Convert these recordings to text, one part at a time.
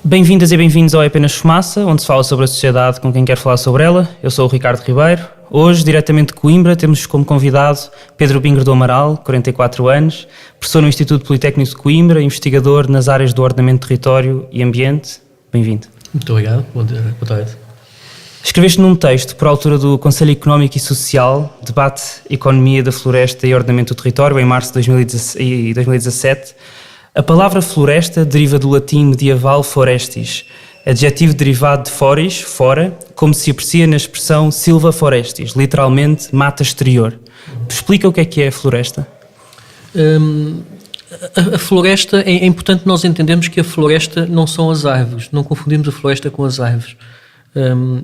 Bem-vindas e bem-vindos ao É Apenas Fumaça, onde se fala sobre a sociedade com quem quer falar sobre ela. Eu sou o Ricardo Ribeiro. Hoje, diretamente de Coimbra, temos como convidado Pedro Bingre do Amaral, 44 anos, professor no Instituto Politécnico de Coimbra, investigador nas áreas do ordenamento de território e ambiente. Bem-vindo. Muito obrigado. Boa tarde. Escreveste num texto, por altura do Conselho Económico e Social, Debate Economia da Floresta e Ordenamento do Território, em março de 2017, a palavra floresta deriva do latim medieval forestis, adjetivo derivado de foris, fora, como se aprecia na expressão silva forestis, literalmente mata exterior. Explica o que é a floresta? A floresta, é importante nós entendermos que a floresta não são as árvores, não confundimos a floresta com as árvores.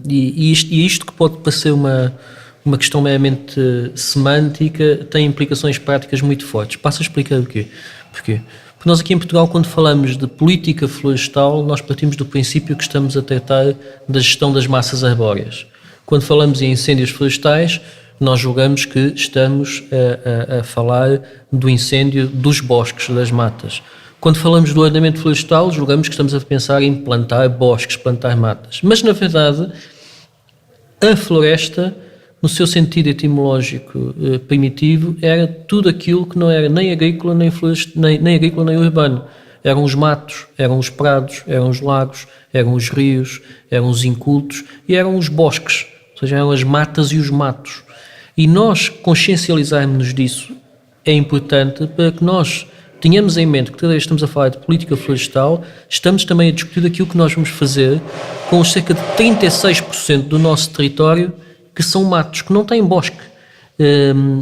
Isto que pode parecer uma questão meramente semântica, tem implicações práticas muito fortes. Passo a explicar o quê? Porquê? Porque nós aqui em Portugal, quando falamos de política florestal, nós partimos do princípio que estamos a tratar da gestão das massas arbóreas. Quando falamos em incêndios florestais, nós julgamos que estamos a falar do incêndio dos bosques, das matas. Quando falamos do ordenamento florestal, julgamos que estamos a pensar em plantar bosques, plantar matas. Mas, na verdade, a floresta, no seu sentido etimológico primitivo, era tudo aquilo que não era nem agrícola, nem urbano. Eram os matos, eram os prados, eram os lagos, eram os rios, eram os incultos e eram os bosques, ou seja, eram as matas e os matos. E nós consciencializarmos-nos disso é importante para que nós tenhamos em mente que toda vez que estamos a falar de política florestal, estamos também a discutir aquilo que nós vamos fazer com os cerca de 36% do nosso território que são matos, que não têm bosque.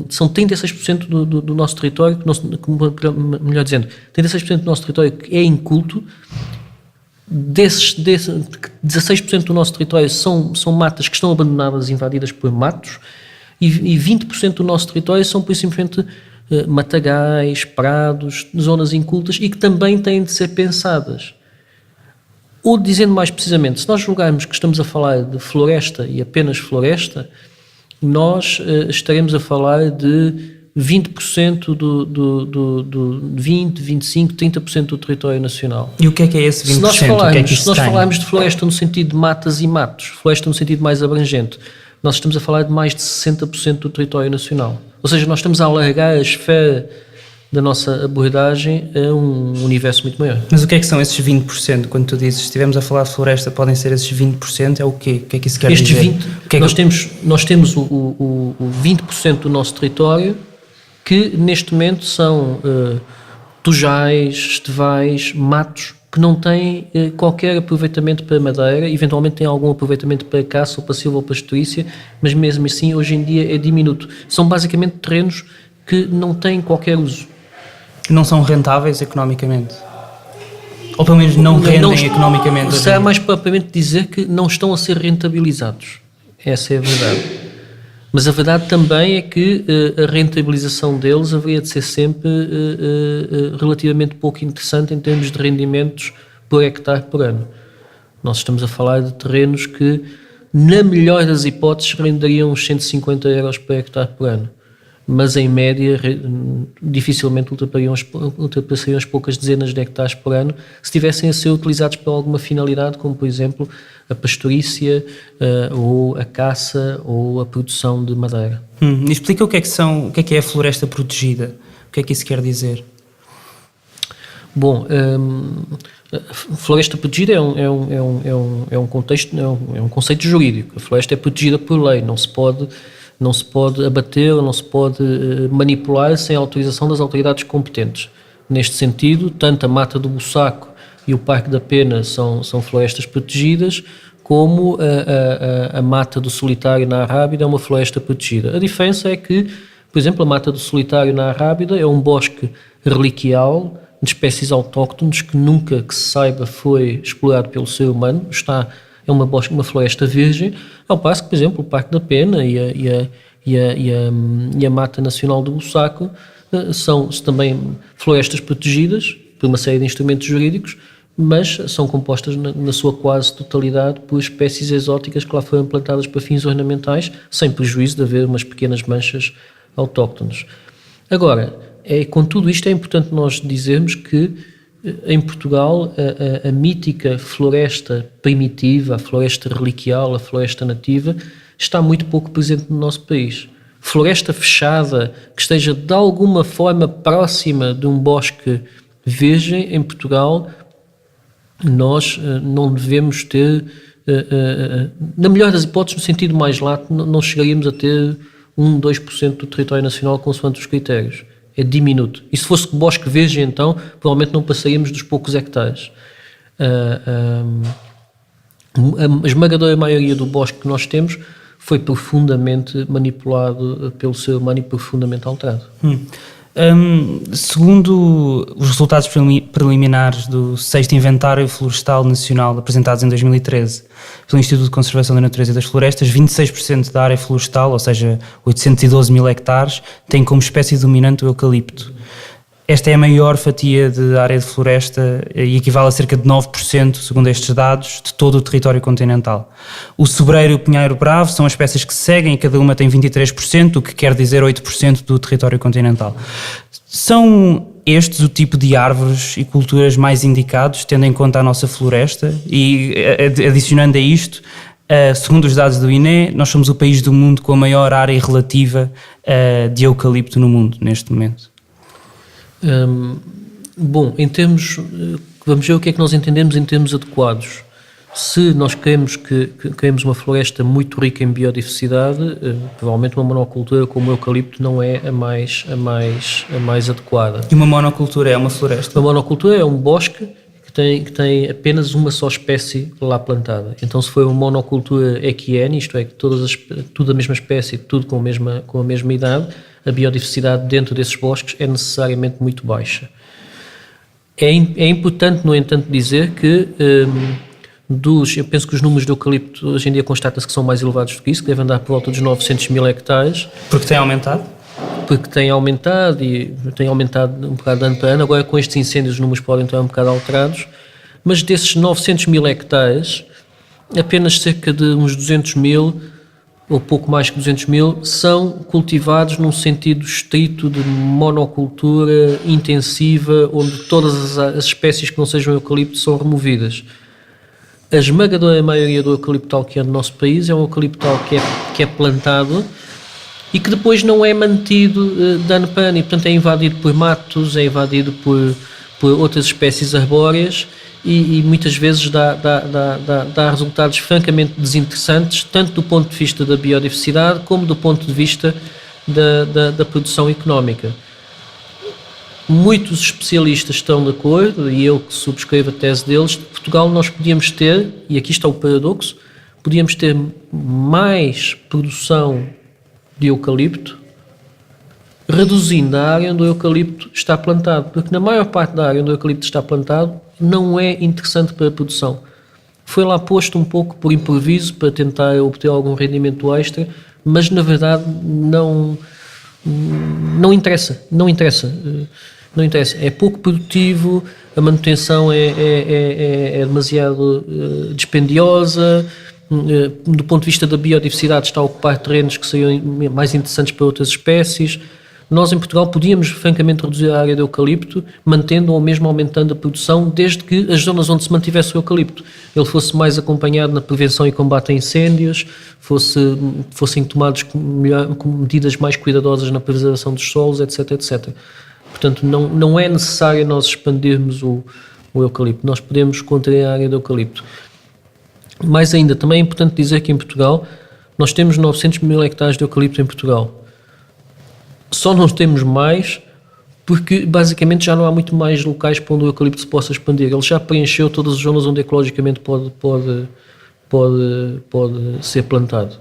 São 36% do nosso território, melhor dizendo, 36% do nosso território que é inculto. Desses 16% do nosso território são matas que estão abandonadas, invadidas por matos, e 20% do nosso território são, por simplesmente, matagais, prados, zonas incultas e que também têm de ser pensadas. Ou, dizendo mais precisamente, se nós julgarmos que estamos a falar de floresta e apenas floresta, nós estaremos a falar de 20% do 20, 25, 30% do território nacional. E o que é esse 20%? Se nós falarmos de floresta no sentido de matas e matos, floresta no sentido mais abrangente, nós estamos a falar de mais de 60% do território nacional. Ou seja, nós estamos a alargar a esfera da nossa abordagem a um universo muito maior. Mas o que é que são esses 20%? Quando tu dizes, se estivermos a falar de floresta, podem ser esses 20%, é o quê? O que é que isso quer dizer? Nós temos o 20% do nosso território que neste momento são tujais, estevais, matos, que não têm qualquer aproveitamento para madeira, eventualmente têm algum aproveitamento para caça ou para silva ou pastorícia, mas mesmo assim hoje em dia é diminuto. São basicamente terrenos que não têm qualquer uso. Não são rentáveis economicamente? Ou pelo menos não rendem economicamente? Será mais propriamente dizer que não estão a ser rentabilizados. Essa é a verdade. Mas a verdade também é que a rentabilização deles haveria de ser sempre relativamente pouco interessante em termos de rendimentos por hectare por ano. Nós estamos a falar de terrenos que, na melhor das hipóteses, renderiam uns 150 euros por hectare por ano. Mas em média dificilmente ultrapassariam as poucas dezenas de hectares por ano se tivessem a ser utilizados para alguma finalidade, como por exemplo a pastorícia, ou a caça ou a produção de madeira. Explica o que é a floresta protegida, o que é que isso quer dizer? Bom, a floresta protegida é um conceito jurídico. A floresta é protegida por lei, não se pode abater ou não se pode manipular sem a autorização das autoridades competentes. Neste sentido, tanto a Mata do Bussaco e o Parque da Pena são florestas protegidas, como a Mata do Solitário na Arrábida é uma floresta protegida. A diferença é que, por exemplo, a Mata do Solitário na Arrábida é um bosque reliquial de espécies autóctones que nunca, que se saiba, foi explorado pelo ser humano, é uma floresta virgem, ao passo que, por exemplo, o Parque da Pena e a Mata Nacional do Bussaco são também florestas protegidas por uma série de instrumentos jurídicos, mas são compostas na sua quase totalidade por espécies exóticas que lá foram plantadas para fins ornamentais, sem prejuízo de haver umas pequenas manchas autóctones. Agora, com tudo isto é importante nós dizermos que em Portugal a mítica floresta primitiva, a floresta reliquial, a floresta nativa, está muito pouco presente no nosso país. Floresta fechada, que esteja de alguma forma próxima de um bosque virgem em Portugal, nós não devemos ter, na melhor das hipóteses, no sentido mais lato, não chegaríamos a ter 1-2% do território nacional consoante os critérios. É diminuto. E se fosse bosque virgem, então, provavelmente não passaríamos dos poucos hectares. A esmagadora maioria do bosque que nós temos foi profundamente manipulado pelo ser humano e profundamente alterado. Segundo os resultados preliminares do 6º Inventário Florestal Nacional, apresentados em 2013 pelo Instituto de Conservação da Natureza e das Florestas, 26% da área florestal, ou seja, 812 mil hectares, tem como espécie dominante o eucalipto. Esta é a maior fatia de área de floresta e equivale a cerca de 9%, segundo estes dados, de todo o território continental. O sobreiro e o pinheiro bravo são as espécies que se seguem e cada uma tem 23%, o que quer dizer 8% do território continental. São estes o tipo de árvores e culturas mais indicados, tendo em conta a nossa floresta? E adicionando a isto, segundo os dados do INE, nós somos o país do mundo com a maior área relativa de eucalipto no mundo, neste momento. Bom, em termos, vamos ver o que é que nós entendemos em termos adequados. Se nós queremos uma floresta muito rica em biodiversidade, provavelmente uma monocultura como o eucalipto não é a mais adequada. E uma monocultura é uma floresta? Uma monocultura é um bosque que tem apenas uma só espécie lá plantada. Então, se for uma monocultura equiene, isto é, tudo a mesma espécie, tudo com a mesma idade, a biodiversidade dentro desses bosques é necessariamente muito baixa. É importante, no entanto, dizer que eu penso que os números de eucalipto hoje em dia constata-se que são mais elevados do que isso, que devem andar por volta dos 900 mil hectares. Porque tem aumentado? Porque tem aumentado e tem aumentado um bocado de ano para ano. Agora, com estes incêndios, os números podem estar um bocado alterados. Mas desses 900 mil hectares, apenas cerca de uns 200 mil, ou pouco mais que 200 mil, são cultivados num sentido estrito de monocultura intensiva, onde todas as espécies que não sejam eucalipto são removidas. A esmagadora maioria do eucaliptal que é no nosso país é um eucaliptal que é plantado e que depois não é mantido de ano para ano, e portanto é invadido por matos, é invadido por outras espécies arbóreas e muitas vezes dá resultados francamente desinteressantes, tanto do ponto de vista da biodiversidade como do ponto de vista da produção económica. Muitos especialistas estão de acordo, e eu que subscrevo a tese deles, de Portugal nós podíamos ter, e aqui está o paradoxo, podíamos ter mais produção de eucalipto, reduzindo a área onde o eucalipto está plantado, porque na maior parte da área onde o eucalipto está plantado não é interessante para a produção. Foi lá posto um pouco por improviso para tentar obter algum rendimento extra, mas na verdade não interessa. É pouco produtivo, a manutenção é demasiado dispendiosa. Do ponto de vista da biodiversidade, está a ocupar terrenos que seriam mais interessantes para outras espécies. Nós, em Portugal, podíamos, francamente, reduzir a área de eucalipto, mantendo ou mesmo aumentando a produção, desde que as zonas onde se mantivesse o eucalipto ele fosse mais acompanhado na prevenção e combate a incêndios, fossem tomados com medidas mais cuidadosas na preservação dos solos, etc, etc. Portanto, não é necessário nós expandirmos o eucalipto. Nós podemos conter a área de eucalipto. Mais ainda, também é importante dizer que em Portugal nós temos 900 mil hectares de eucalipto em Portugal. Só não temos mais porque basicamente já não há muito mais locais para onde o eucalipto se possa expandir. Ele já preencheu todas as zonas onde ecologicamente pode ser plantado.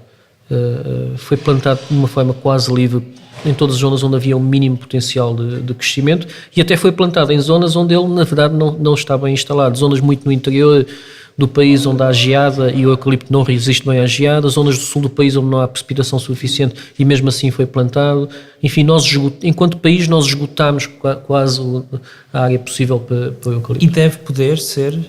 Foi plantado de uma forma quase livre em todas as zonas onde havia um mínimo potencial de crescimento, e até foi plantado em zonas onde ele na verdade não está bem instalado, zonas muito no interior do país onde há geada e o eucalipto não resiste bem à geada, zonas do sul do país onde não há precipitação suficiente e mesmo assim foi plantado. Enfim, enquanto país nós esgotámos quase a área possível para o eucalipto. E deve poder ser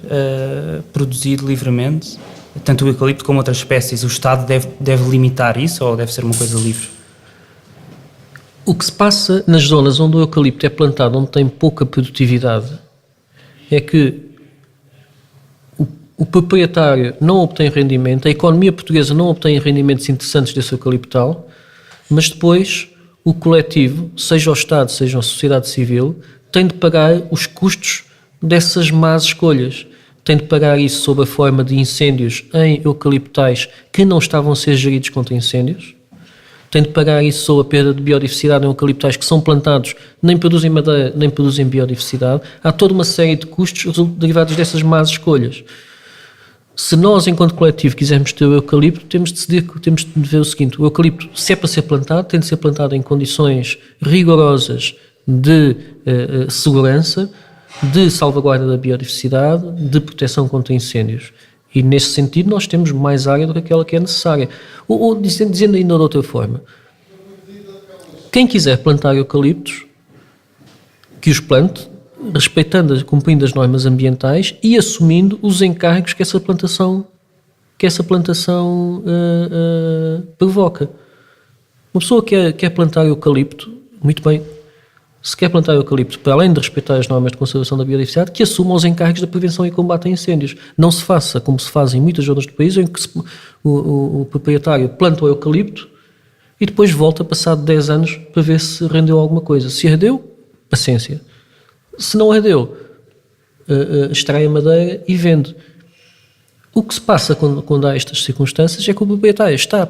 produzido livremente, tanto o eucalipto como outras espécies? O Estado deve limitar isso ou deve ser uma coisa livre? O que se passa nas zonas onde o eucalipto é plantado, onde tem pouca produtividade, é que o proprietário não obtém rendimento, a economia portuguesa não obtém rendimentos interessantes desse eucaliptal, mas depois o coletivo, seja o Estado, seja a sociedade civil, tem de pagar os custos dessas más escolhas. Tem de pagar isso sob a forma de incêndios em eucaliptais que não estavam a ser geridos contra incêndios. Tem de pagar isso sob a perda de biodiversidade em eucaliptais que são plantados, nem produzem madeira, nem produzem biodiversidade. Há toda uma série de custos derivados dessas más escolhas. Se nós, enquanto coletivo, quisermos ter o eucalipto, temos de ver o seguinte: o eucalipto, se é para ser plantado, tem de ser plantado em condições rigorosas de segurança, de salvaguarda da biodiversidade, de proteção contra incêndios. E, nesse sentido, nós temos mais área do que aquela que é necessária. Ou dizendo ainda de outra forma, quem quiser plantar eucaliptos, que os plante, cumprindo as normas ambientais e assumindo os encargos que essa plantação provoca. Uma pessoa que quer plantar eucalipto, muito bem, se quer plantar eucalipto, para além de respeitar as normas de conservação da biodiversidade, que assuma os encargos da prevenção e combate a incêndios. Não se faça como se faz em muitas zonas do país, em que o proprietário planta o eucalipto e depois volta, passado 10 anos, para ver se rendeu alguma coisa. Se rendeu, paciência. Se não rendeu, extrai a madeira e vende. O que se passa quando há estas circunstâncias é que o proprietário está a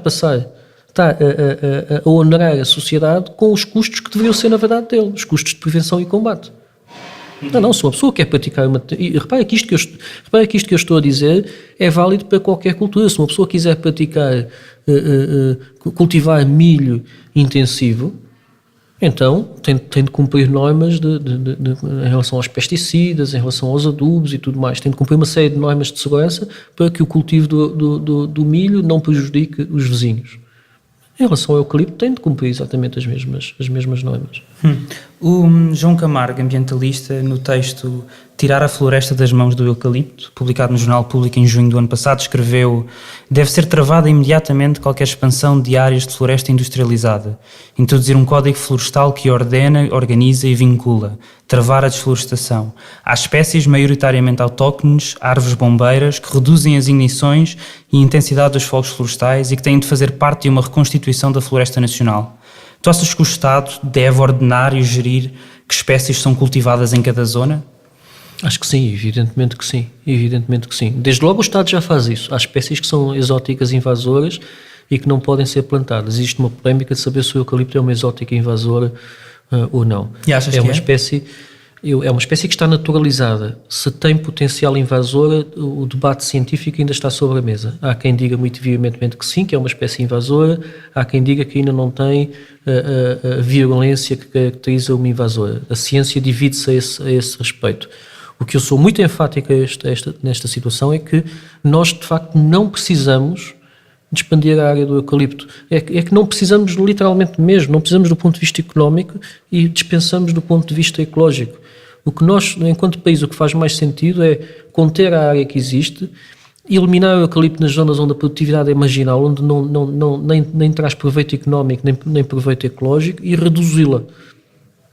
onerar a sociedade com os custos que deveriam ser, na verdade, dele, os custos de prevenção e combate. Não, se uma pessoa quer praticar e repare que isto que eu estou a dizer é válido para qualquer cultura. Se uma pessoa quiser praticar, cultivar milho intensivo, então tem de cumprir normas em relação aos pesticidas, em relação aos adubos e tudo mais. Tem de cumprir uma série de normas de segurança para que o cultivo do milho não prejudique os vizinhos. Em relação ao eucalipto, tem de cumprir exatamente as mesmas normas. O João Camargo, ambientalista, no texto Tirar a Floresta das Mãos do Eucalipto, publicado no Jornal Público em junho do ano passado, escreveu: deve ser travada imediatamente qualquer expansão de áreas de floresta industrializada, introduzir um código florestal que ordena, organiza e vincula, travar a desflorestação. Há espécies maioritariamente autóctones, árvores bombeiras, que reduzem as ignições e a intensidade dos fogos florestais e que têm de fazer parte de uma reconstituição da floresta nacional. Tu achas que o Estado deve ordenar e gerir que espécies são cultivadas em cada zona? Acho que sim, evidentemente que sim. Desde logo o Estado já faz isso. Há espécies que são exóticas invasoras e que não podem ser plantadas. Existe uma polémica de saber se o eucalipto é uma exótica invasora ou não. E achas é uma espécie que está naturalizada. Se tem potencial invasora, o debate científico ainda está sobre a mesa. Há quem diga muito veementemente que sim, que é uma espécie invasora. Há quem diga que ainda não tem a virulência que caracteriza uma invasora. A ciência divide-se a esse respeito. O que eu sou muito enfático nesta situação é que nós, de facto, não precisamos de expandir a área do eucalipto. É que não precisamos literalmente mesmo, não precisamos do ponto de vista económico e dispensamos do ponto de vista ecológico. O que nós, enquanto país, o que faz mais sentido é conter a área que existe, eliminar o eucalipto nas zonas onde a produtividade é marginal, onde nem traz proveito económico nem proveito ecológico, e reduzi-la.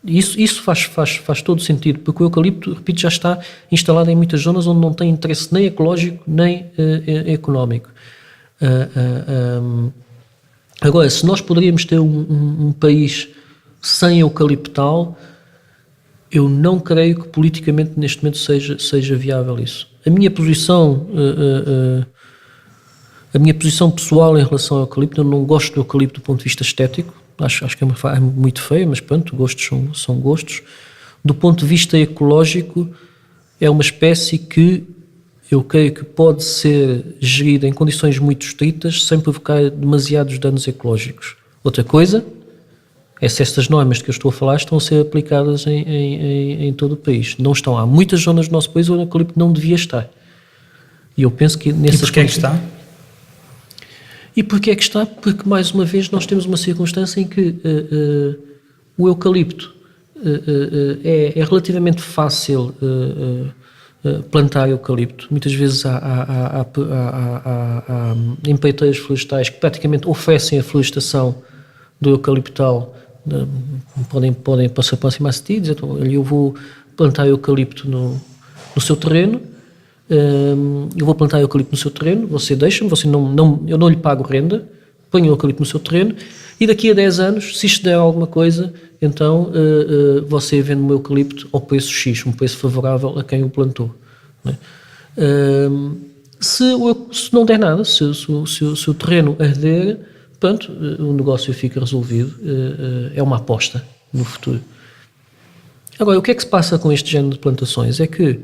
Isso faz todo sentido, porque o eucalipto, repito, já está instalado em muitas zonas onde não tem interesse nem ecológico nem económico. Agora, se nós poderíamos ter um país sem eucaliptal, eu não creio que politicamente neste momento seja viável isso. A minha posição pessoal em relação ao eucalipto, eu não gosto do eucalipto do ponto de vista estético, acho que é muito feio, mas pronto, gostos são gostos. Do ponto de vista ecológico, é uma espécie que eu creio que pode ser gerida em condições muito estritas sem provocar demasiados danos ecológicos. Outra coisa é se estas normas de que eu estou a falar estão a ser aplicadas em todo o país. Não estão. Há muitas zonas do nosso país onde o eucalipto não devia estar. E eu penso que nessas... E porquê é que está? E porquê é que está? Porque, mais uma vez, nós temos uma circunstância em que o eucalipto é relativamente fácil plantar eucalipto. Muitas vezes há empreiteiros florestais que praticamente oferecem a florestação do eucaliptal. Podem se aproximar-se de ti e dizer: então, eu vou plantar eucalipto no no seu terreno, eu vou plantar eucalipto no seu terreno, você deixa-me, eu não lhe pago renda, ponho o eucalipto no seu terreno, e daqui a 10 anos, se isto der alguma coisa, então você vende o meu eucalipto ao preço X, um preço favorável a quem o plantou. Não é? Se não der nada, se o terreno arder, pronto, o negócio fica resolvido, é uma aposta no futuro. Agora, o que é que se passa com este género de plantações? É que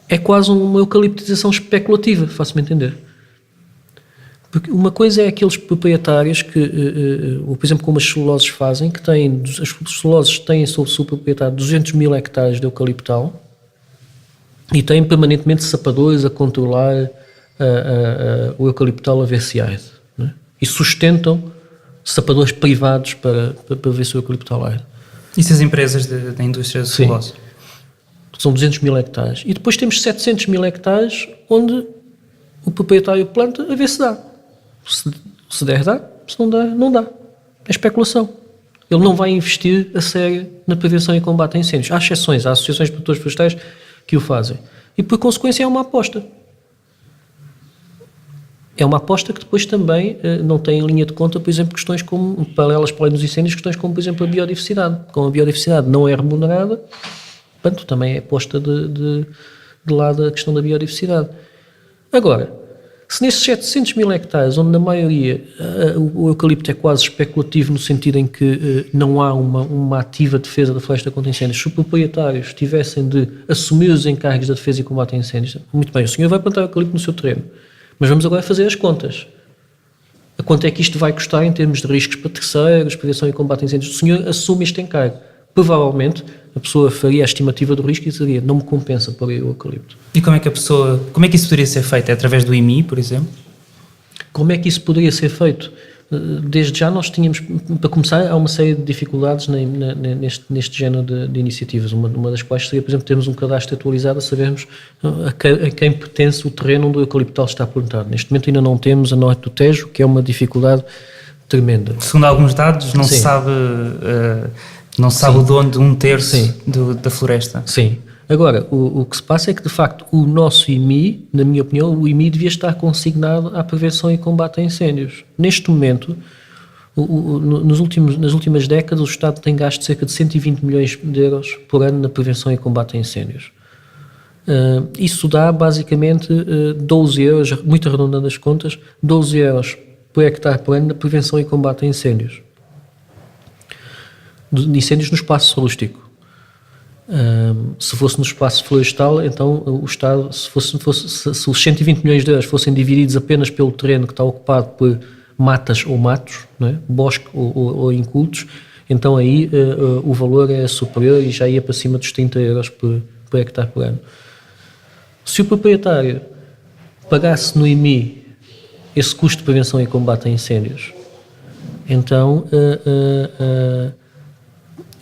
é quase uma eucaliptização especulativa, faço-me entender. Porque uma coisa é aqueles proprietários que, por exemplo, como as celuloses fazem, que têm, as celuloses têm sob seu proprietário 200 mil hectares de eucaliptal e têm permanentemente sapadores a controlar o eucaliptal a ver se arde, né? E sustentam sapadores privados para ver se o eucaliptal arde. Isso as empresas da indústria de celulose? São 200 mil hectares. E depois temos 700 mil hectares onde o proprietário planta a ver se dá. Se der, dá. Se não der, não dá. É especulação. Ele não vai investir a sério na prevenção e combate a incêndios. Há exceções, há associações de produtores florestais que o fazem. E, por consequência, é uma aposta. É uma aposta que depois também não tem em linha de conta, por exemplo, questões como, paralelas para além dos incêndios, questões como, por exemplo, a biodiversidade. Como a biodiversidade não é remunerada, portanto, também é posta de lado a questão da biodiversidade. Agora, se nesses 700 mil hectares, onde na maioria o eucalipto é quase especulativo no sentido em que não há uma ativa defesa da floresta contra incêndios, se os proprietários tivessem de assumir os encargos da defesa e combate a incêndios, muito bem, o senhor vai plantar eucalipto no seu terreno, mas vamos agora fazer as contas. A quanto é que isto vai custar em termos de riscos para terceiros, prevenção e combate a incêndios? O senhor assume este encargo. Provavelmente a pessoa faria a estimativa do risco e diria, não me compensa pôr aí o eucalipto. E como é que isso poderia ser feito? É através do IMI, por exemplo? Como é que isso poderia ser feito? Desde já nós tínhamos, para começar, há uma série de dificuldades neste género de iniciativas, uma das quais seria, por exemplo, termos um cadastro atualizado a sabermos a quem pertence o terreno onde o eucaliptal está plantado. Neste momento ainda não temos a norte do Tejo, que é uma dificuldade tremenda. Segundo alguns dados, não se sabe o dono de 1/3 da floresta. Sim. Agora, o que se passa é que, de facto, o nosso IMI, na minha opinião, o IMI devia estar consignado à prevenção e combate a incêndios. Neste momento, nas últimas décadas, o Estado tem gasto cerca de 120 milhões de euros por ano na prevenção e combate a incêndios. Isso dá, basicamente, 12 euros, muito arredondando as contas, 12 euros por hectare por ano na prevenção e combate a incêndios. De incêndios no espaço rústico. Se fosse no espaço florestal, então o Estado, se os 120 milhões de euros fossem divididos apenas pelo terreno que está ocupado por matas ou matos, não é? Bosque ou incultos, então aí o valor é superior e já ia para cima dos 30 euros por hectare por ano. Se o proprietário pagasse no IMI esse custo de prevenção e combate a incêndios, então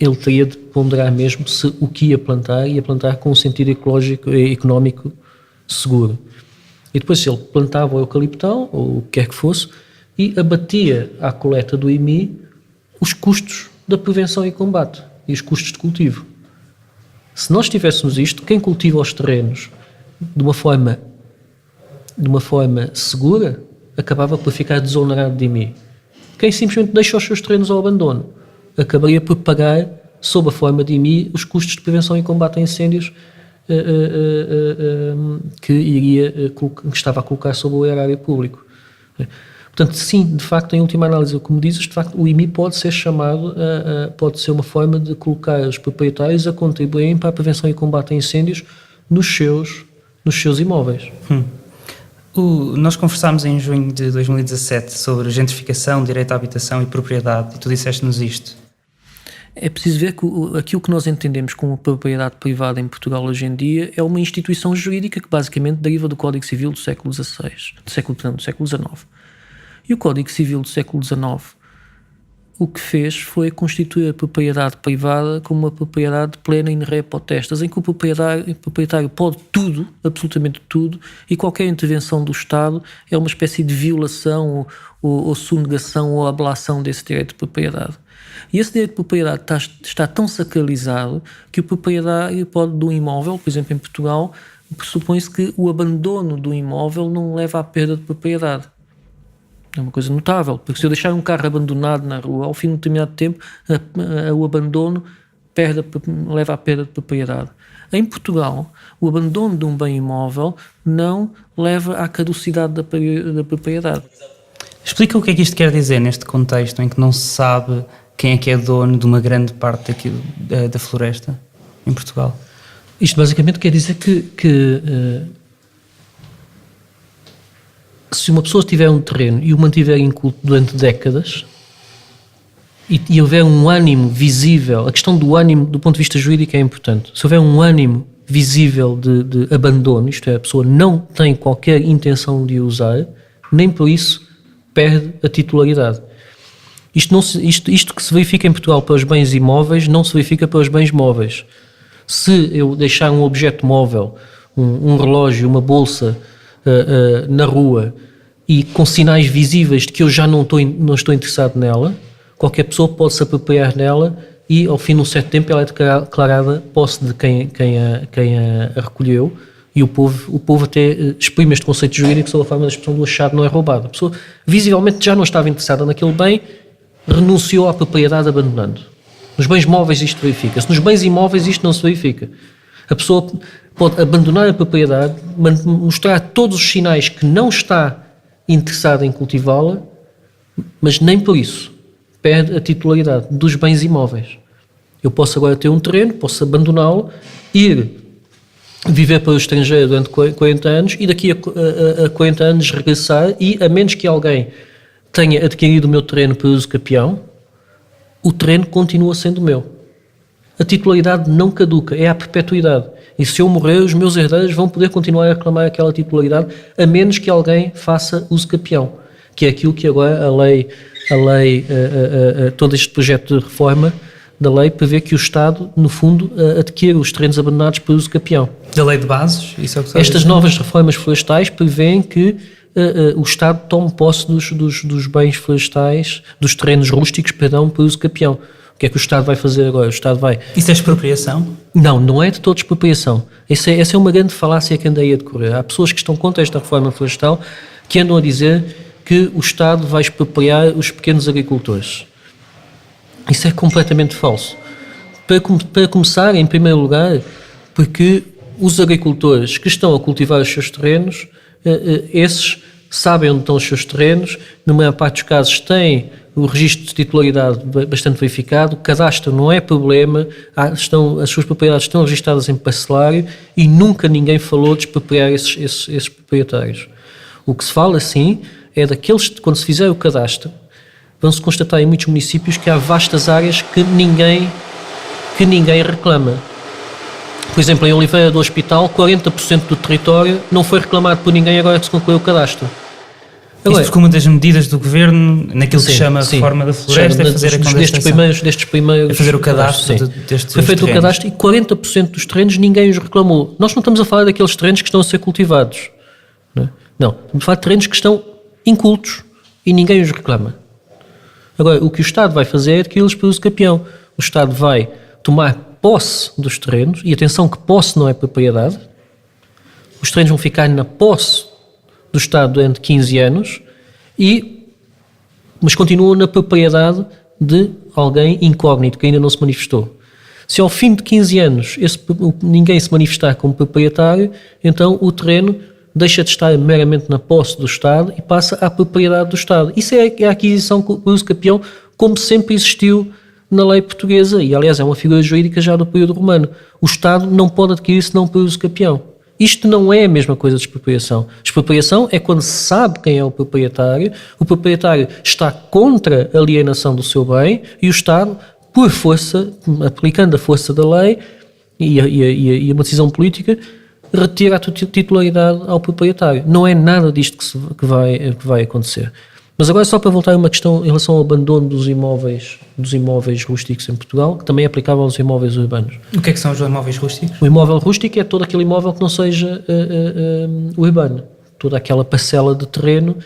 ele teria de ponderar mesmo se o que ia plantar com um sentido ecológico e económico seguro. E depois, se ele plantava o eucaliptal, ou o que quer que fosse, e abatia à coleta do IMI os custos da prevenção e combate, e os custos de cultivo. Se nós tivéssemos isto, quem cultiva os terrenos de uma forma segura, acabava por ficar desonerado de IMI. Quem simplesmente deixa os seus terrenos ao abandono, acabaria por pagar, sob a forma de IMI, os custos de prevenção e combate a incêndios que estava a colocar sobre o erário público. Portanto, sim, de facto, em última análise, como dizes, de facto, o IMI pode ser chamado, pode ser uma forma de colocar os proprietários a contribuírem para a prevenção e combate a incêndios nos seus imóveis. Nós conversámos em junho de 2017 sobre gentrificação, direito à habitação e propriedade, e tu disseste-nos isto. É preciso ver que aquilo que nós entendemos como propriedade privada em Portugal hoje em dia é uma instituição jurídica que basicamente deriva do Código Civil do século XVI, do século XIX. E o Código Civil do século XIX o que fez foi constituir a propriedade privada como uma propriedade plena in re potestas, em que o proprietário pode tudo, absolutamente tudo, e qualquer intervenção do Estado é uma espécie de violação ou sonegação ou ablação desse direito de propriedade. E esse direito de propriedade está tão sacralizado que o proprietário de um imóvel, por exemplo, em Portugal, pressupõe-se que o abandono do imóvel não leva à perda de propriedade. É uma coisa notável, porque se eu deixar um carro abandonado na rua, ao fim de um determinado tempo, o abandono leva à perda de propriedade. Em Portugal, o abandono de um bem imóvel não leva à caducidade da propriedade. Explica o que é que isto quer dizer neste contexto em que não se sabe quem é que é dono de uma grande parte da floresta em Portugal. Isto basicamente quer dizer que se uma pessoa tiver um terreno e o mantiver inculto durante décadas e houver um ânimo visível, a questão do ânimo do ponto de vista jurídico é importante, se houver um ânimo visível de abandono, isto é, a pessoa não tem qualquer intenção de usar, nem por isso perde a titularidade. Isto que se verifica em Portugal para os bens imóveis não se verifica para os bens móveis. Se eu deixar um objeto móvel, um relógio, uma bolsa na rua e com sinais visíveis de que eu já não estou interessado nela, qualquer pessoa pode se apropriar nela e ao fim de um certo tempo ela é declarada posse de quem a recolheu, e o povo até exprime este conceito jurídico sob a forma da expressão do achado não é roubado. A pessoa visivelmente já não estava interessada naquele bem, renunciou à propriedade abandonando. Nos bens móveis isto verifica-se, nos bens imóveis isto não se verifica. A pessoa pode abandonar a propriedade, mostrar todos os sinais que não está interessada em cultivá-la, mas nem por isso perde a titularidade dos bens imóveis. Eu posso agora ter um terreno, posso abandoná-lo, ir viver para o estrangeiro durante 40 anos e daqui a 40 anos regressar e, a menos que alguém tenha adquirido o meu terreno para uso capião, o terreno continua sendo meu. A titularidade não caduca, é à perpetuidade. E se eu morrer, os meus herdeiros vão poder continuar a reclamar aquela titularidade, a menos que alguém faça uso capião, que é aquilo que agora a lei, todo este projeto de reforma da lei prevê que o Estado, no fundo, adquire os terrenos abandonados por uso capião. Da lei de bases? Isso é o que Estas novas reformas florestais prevêem que o Estado tome posse dos bens florestais, dos terrenos rústicos, por uso capião. O que é que o Estado vai fazer agora? O Estado vai... Isso é expropriação? Não é de toda expropriação. Essa é uma grande falácia que anda aí a decorrer. Há pessoas que estão contra esta reforma florestal que andam a dizer que o Estado vai expropriar os pequenos agricultores. Isso é completamente falso. Para começar, em primeiro lugar, porque os agricultores que estão a cultivar os seus terrenos, esses sabem onde estão os seus terrenos, na maior parte dos casos têm o registro de titularidade bastante verificado, o cadastro não é problema, as suas propriedades estão registradas em parcelário e nunca ninguém falou de expropriar esses proprietários. O que se fala, sim, é daqueles, quando se fizer o cadastro, vão-se constatar em muitos municípios que há vastas áreas que ninguém reclama. Por exemplo, em Oliveira do Hospital, 40% do território não foi reclamado por ninguém agora que se concluiu o cadastro. Isto porque uma das medidas do Governo, naquilo que se chama a reforma da floresta, é fazer a contestação. Destes primeiros... É fazer o cadastro destes Foi feito terrenos. o cadastro e 40% dos terrenos ninguém os reclamou. Nós não estamos a falar daqueles terrenos que estão a ser cultivados. Não, estamos a falar de terrenos que estão incultos e ninguém os reclama. Agora, o que o Estado vai fazer é adquiri-los por uso capião. O Estado vai tomar posse dos terrenos, e atenção que posse não é propriedade, os terrenos vão ficar na posse do Estado durante 15 anos, mas continuam na propriedade de alguém incógnito, que ainda não se manifestou. Se ao fim de 15 anos ninguém se manifestar como proprietário, então o terreno deixa de estar meramente na posse do Estado e passa à propriedade do Estado. Isso é a aquisição por uso capião, como sempre existiu na lei portuguesa, e aliás é uma figura jurídica já do período romano. O Estado não pode adquirir senão por uso capião. Isto não é a mesma coisa de expropriação. Expropriação é quando se sabe quem é o proprietário está contra a alienação do seu bem e o Estado, por força, aplicando a força da lei e uma decisão política, retira a titularidade ao proprietário. Não é nada disto que vai acontecer. Mas agora só para voltar a uma questão em relação ao abandono dos imóveis rústicos em Portugal, que também é aplicável aos imóveis urbanos. O que é que são os imóveis rústicos? O imóvel rústico é todo aquele imóvel que não seja urbano. Toda aquela parcela de terreno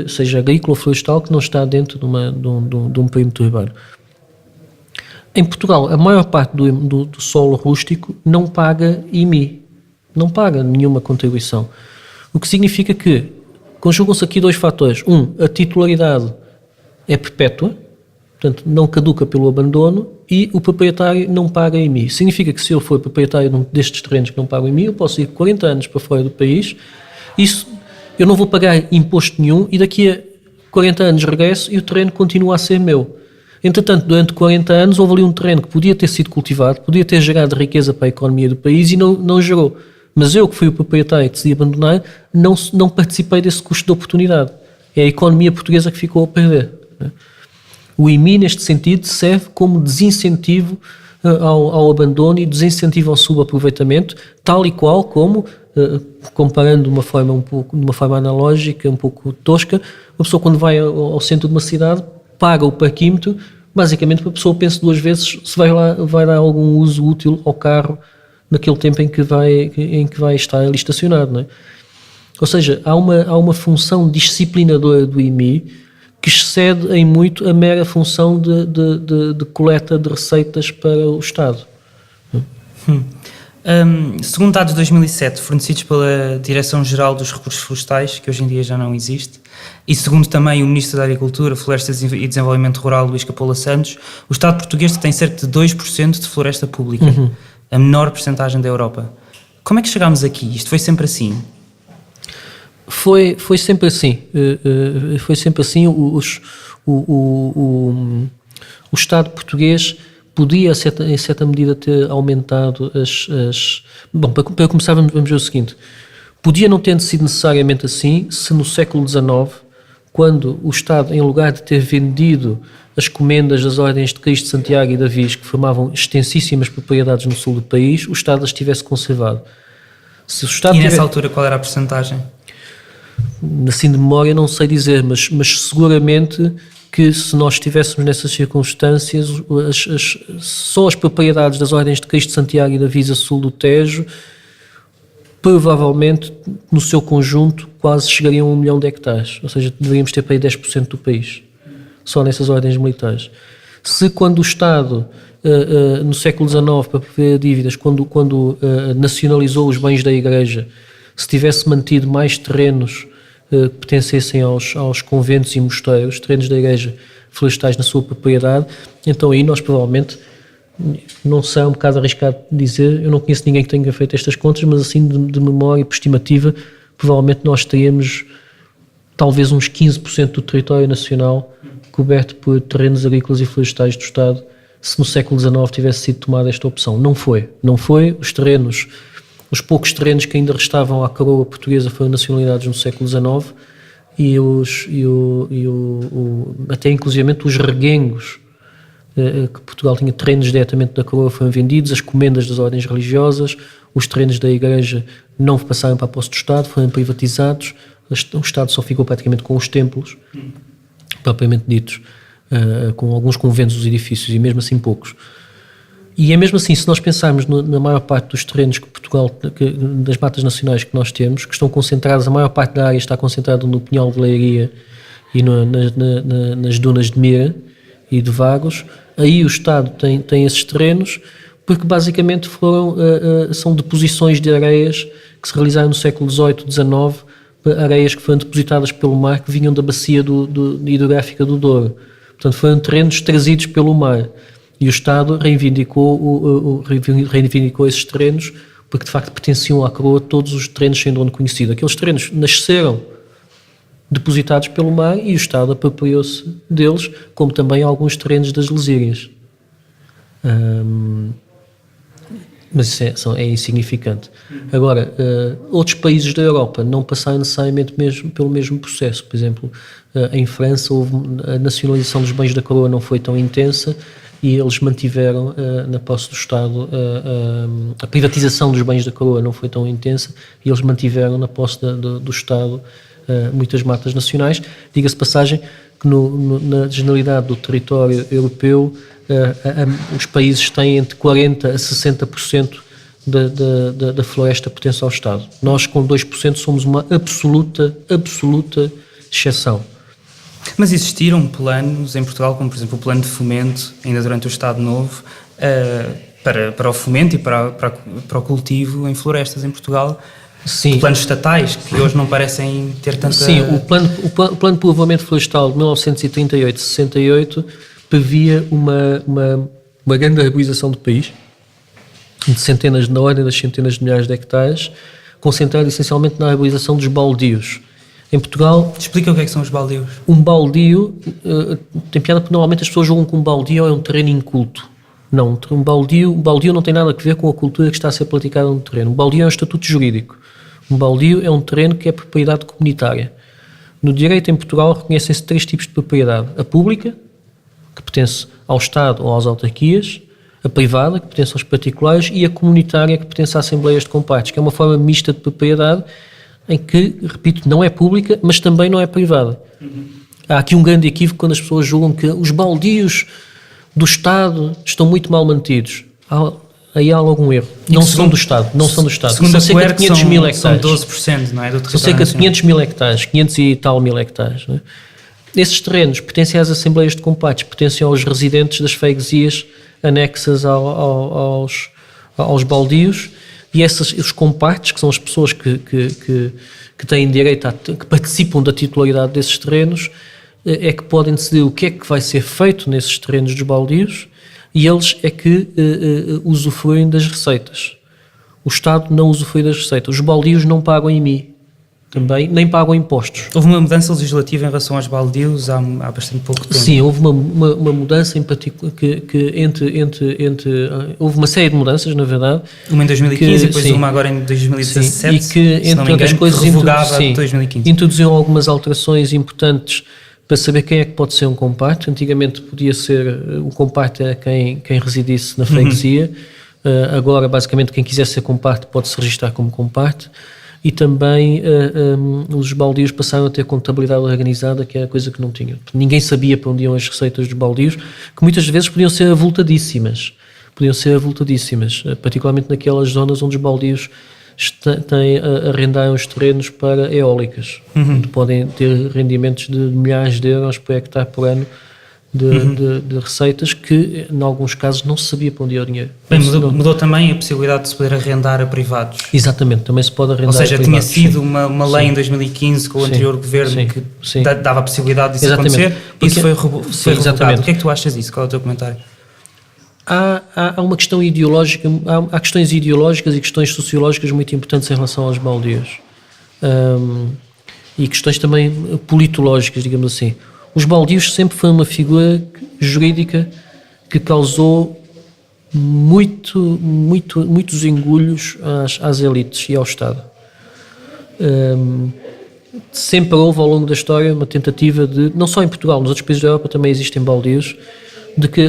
seja agrícola ou florestal, que não está dentro de um perímetro urbano. Em Portugal, a maior parte do solo rústico não paga IMI, não paga nenhuma contribuição. O que significa que conjugam-se aqui dois fatores. A titularidade é perpétua, portanto, não caduca pelo abandono, e o proprietário não paga IMI. Significa que se eu for proprietário destes terrenos que não pagam IMI, eu posso ir 40 anos para fora do país, eu não vou pagar imposto nenhum e daqui a 40 anos regresso e o terreno continua a ser meu. Entretanto, durante 40 anos houve ali um terreno que podia ter sido cultivado, podia ter gerado riqueza para a economia do país e não gerou. Mas eu, que fui o proprietário que decidi abandonar, não participei desse custo de oportunidade. É a economia portuguesa que ficou a perder. O IMI, neste sentido, serve como desincentivo ao abandono e desincentivo ao subaproveitamento, tal e qual como, comparando de uma forma analógica, um pouco tosca, uma pessoa quando vai ao centro de uma cidade paga o parquímetro, basicamente para a pessoa pense duas vezes se vai dar algum uso útil ao carro naquele tempo em que vai estar ali estacionado, não é? Ou seja, há uma função disciplinadora do IMI que excede em muito a mera função de coleta de receitas para o Estado. Segundo dados de 2007, fornecidos pela Direção-Geral dos Recursos Florestais, que hoje em dia já não existe, e segundo também o Ministro da Agricultura, Florestas e Desenvolvimento Rural, Luís Capola Santos, o Estado português tem cerca de 2% de floresta pública, a menor percentagem da Europa. Como é que chegámos aqui? Isto foi sempre assim? Foi sempre assim. Foi sempre assim. O Estado português podia, em certa medida, ter aumentado Bom, para começar, vamos ver o seguinte. Podia não ter sido necessariamente assim se no século XIX, quando o Estado, em lugar de ter vendido as comendas das ordens de Cristo, Santiago e Davis, que formavam extensíssimas propriedades no sul do país, o Estado as tivesse conservado. Se o Estado nessa altura qual era a percentagem? Assim de memória não sei dizer, mas seguramente que se nós estivéssemos nessas circunstâncias, só as propriedades das ordens de Cristo, Santiago e Davis a sul do Tejo, provavelmente no seu conjunto quase chegariam a 1 milhão de hectares, ou seja, deveríamos ter para aí 10% do país, só nessas ordens militares. Se quando o Estado, no século XIX, para prever dívidas, quando nacionalizou os bens da Igreja, se tivesse mantido mais terrenos que pertencessem aos conventos e mosteiros, terrenos da Igreja florestais na sua propriedade, então aí nós provavelmente, não sei, é um bocado arriscado dizer, eu não conheço ninguém que tenha feito estas contas, mas assim de memória e por estimativa, provavelmente nós teríamos talvez uns 15% do território nacional coberto por terrenos agrícolas e florestais do Estado, se no século XIX tivesse sido tomada esta opção. Não foi. Os poucos terrenos que ainda restavam à coroa portuguesa foram nacionalizados no século XIX e até inclusivamente os reguengos que Portugal tinha, terrenos diretamente da coroa, foram vendidos, as comendas das ordens religiosas, os terrenos da Igreja não passaram para a posse do Estado, foram privatizados, o Estado só ficou praticamente com os templos, propriamente ditos, com alguns conventos dos edifícios e mesmo assim poucos. E é mesmo assim, se nós pensarmos na maior parte dos terrenos que Portugal, das matas nacionais que nós temos, que estão concentradas, a maior parte da área está concentrada no Pinhal de Leiria e nas dunas de Mira e de Vagos, aí o Estado tem esses terrenos, porque basicamente são deposições de areias que se realizaram no século XVIII, XIX, areias que foram depositadas pelo mar, que vinham da bacia hidrográfica do Douro. Portanto, foram terrenos trazidos pelo mar. E o Estado reivindicou esses terrenos porque, de facto, pertenciam à coroa todos os terrenos sem dono conhecido. Aqueles terrenos nasceram depositados pelo mar e o Estado apropriou-se deles, como também alguns terrenos das Lesírias. Mas isso é insignificante. Agora, outros países da Europa não passaram necessariamente pelo mesmo processo. Por exemplo, em França, a nacionalização dos bens da coroa não foi tão intensa e eles mantiveram na posse do Estado, a privatização dos bens da coroa não foi tão intensa e eles mantiveram na posse do Estado muitas matas nacionais. Diga-se de passagem que na generalidade do território europeu os países têm entre 40% a 60% da floresta pertence ao Estado. Nós com 2% somos uma absoluta exceção. Mas existiram planos em Portugal, como por exemplo o plano de fomento, ainda durante o Estado Novo, para o fomento e para o cultivo em florestas em Portugal. Sim. Planos estatais, que hoje não parecem ter tanta... Sim, o plano de povoamento florestal de 1938-68 previa uma grande arborização do país, de centenas, na ordem das centenas de milhares de hectares, concentrado essencialmente na arborização dos baldios. Em Portugal... Explica o que é que são os baldios. Um baldio, tem piada porque normalmente as pessoas julgam que um baldio é um terreno inculto. Não, um baldio não tem nada a ver com a cultura que está a ser praticada no terreno. Um baldio é um estatuto jurídico. Um baldio é um terreno que é propriedade comunitária. No direito em Portugal reconhecem-se 3 tipos de propriedade. A pública, que pertence ao Estado ou às autarquias, a privada, que pertence aos particulares, e a comunitária, que pertence a assembleias de compartes, que é uma forma mista de propriedade em que, repito, não é pública, mas também não é privada. Há aqui um grande equívoco quando as pessoas julgam que os baldios do Estado estão muito mal mantidos. Aí há logo um erro. Não são do Estado. Segundo são cerca de 500 mil hectares. São 12%, não é? Do são cerca de 500 mil hectares, 500 e tal mil hectares. Não é? Esses terrenos pertencem às assembleias de compartes, pertencem aos residentes das freguesias anexas aos baldios, e os compartes, que são as pessoas que têm direito, que participam da titularidade desses terrenos, é que podem decidir o que é que vai ser feito nesses terrenos dos baldios, e eles é que usufruem das receitas. O Estado não usufrui das receitas. Os baldios não pagam IMI também, nem pagam impostos. Houve uma mudança legislativa em relação aos baldios há bastante pouco tempo. Sim, houve uma mudança em particular, houve uma série de mudanças, na verdade. Uma em 2015 e depois uma agora em 2017, sim, e que, entre outras coisas, revogava 2015. Introduziam algumas alterações importantes para saber quem é que pode ser um comparte. Antigamente podia ser, o comparte era quem residisse na freguesia, agora basicamente quem quiser ser comparte pode se registrar como comparte. E também os baldios passaram a ter contabilidade organizada, que é a coisa que não tinham. Ninguém sabia para onde iam as receitas dos baldios, que muitas vezes podiam ser avultadíssimas, particularmente naquelas zonas onde os baldios arrendaram os terrenos para eólicas, onde podem ter rendimentos de milhares de euros por hectare por ano de receitas que, em alguns casos, não se sabia para onde ia o dinheiro. Bem, mudou também a possibilidade de se poder arrendar a privados. Exatamente, também se pode arrendar a privados. Ou seja, tinha sido uma lei em 2015 com o anterior governo que dava a possibilidade disso acontecer, e isso foi revogado. O que é que tu achas disso? Qual é o teu comentário? Há uma questão ideológica, há questões ideológicas e questões sociológicas muito importantes em relação aos baldios. E questões também politológicas, digamos assim. Os baldios sempre foram uma figura jurídica que causou muitos engulhos às elites e ao Estado. Sempre houve ao longo da história uma tentativa de, não só em Portugal, nos outros países da Europa também existem baldios, de que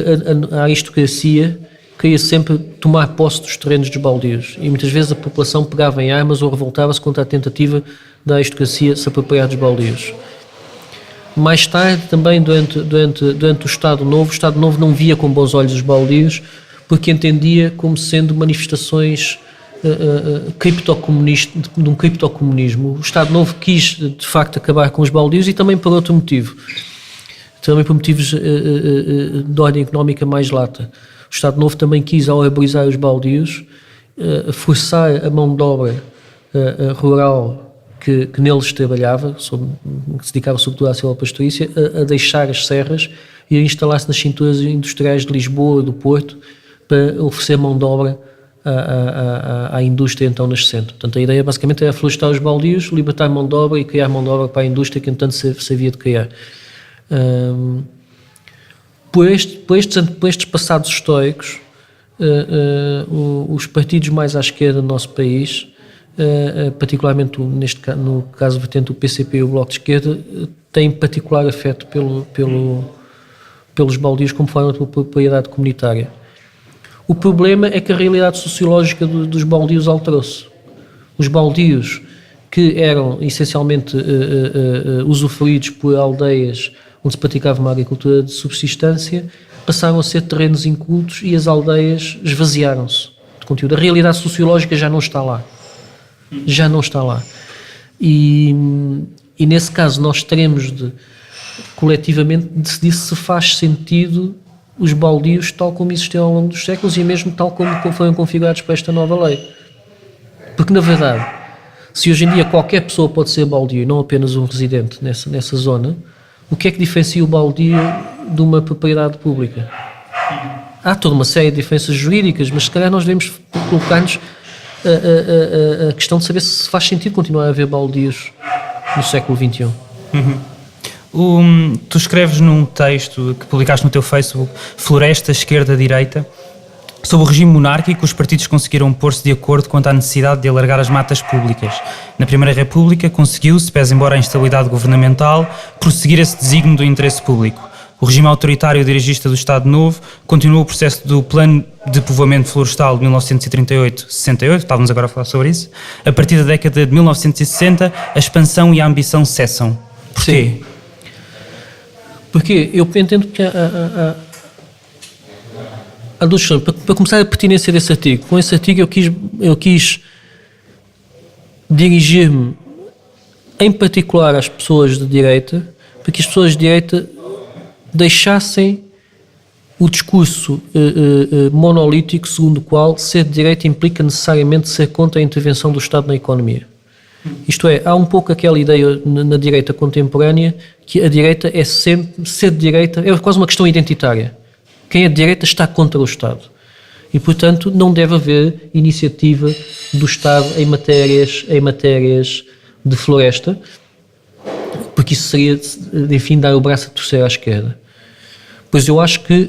a aristocracia queria sempre tomar posse dos terrenos dos baldios, e muitas vezes a população pegava em armas ou revoltava-se contra a tentativa da aristocracia se apropriar dos baldios. Mais tarde, também durante o Estado Novo não via com bons olhos os baldios, porque entendia como sendo manifestações de um criptocomunismo. O Estado Novo quis, de facto, acabar com os baldios, e também por outro motivo. Também por motivos de ordem económica mais lata. O Estado Novo também quis, ao arborizar os baldios, forçar a mão de obra rural que neles trabalhava, que se dedicava sobretudo à silvopastorícia, a deixar as serras e a instalar-se nas cinturas industriais de Lisboa e do Porto para oferecer mão de obra à indústria então nascente. Portanto, a ideia basicamente era florestar os baldios, libertar mão de obra e criar mão de obra para a indústria que entanto se havia de criar. Por estes passados históricos, os partidos mais à esquerda do nosso país, particularmente no caso vertente do PCP e o Bloco de Esquerda, têm particular afeto pelos baldios como forma de propriedade comunitária. O problema é que a realidade sociológica dos baldios alterou-se. Os baldios, que eram essencialmente usufruídos por aldeias onde se praticava uma agricultura de subsistência, passaram a ser terrenos incultos e as aldeias esvaziaram-se de conteúdo. A realidade sociológica já não está lá. E E nesse caso nós teremos de, coletivamente, decidir se faz sentido os baldios tal como existiam ao longo dos séculos e mesmo tal como foram configurados para esta nova lei. Porque, na verdade, se hoje em dia qualquer pessoa pode ser baldio e não apenas um residente nessa zona, o que é que diferencia o baldio de uma propriedade pública? Há toda uma série de diferenças jurídicas, mas se calhar nós devemos colocar-nos a questão de saber se faz sentido continuar a haver baldios no século XXI. Tu escreves num texto que publicaste no teu Facebook, Floresta, Esquerda, Direita. Sob o regime monárquico, os partidos conseguiram pôr-se de acordo quanto à necessidade de alargar as matas públicas. Na Primeira República conseguiu-se, pese embora a instabilidade governamental, prosseguir esse desígnio do interesse público. O regime autoritário dirigista do Estado Novo continuou o processo do Plano de Povoamento Florestal de 1938-68, estávamos agora a falar sobre isso. A partir da década de 1960, a expansão e a ambição cessam. Porquê? Sim. Porque eu entendo que há duas questões. Para começar, a pertinência desse artigo. Com esse artigo eu quis dirigir-me em particular às pessoas de direita, para que as pessoas de direita deixassem o discurso monolítico segundo o qual ser de direita implica necessariamente ser contra a intervenção do Estado na economia. Isto é, há um pouco aquela ideia na direita contemporânea que a direita é sempre, ser de direita é quase uma questão identitária. Quem é de direita está contra o Estado. E, portanto, não deve haver iniciativa do Estado em matérias de floresta, porque isso seria, enfim, dar o braço a torcer à esquerda. Pois eu acho que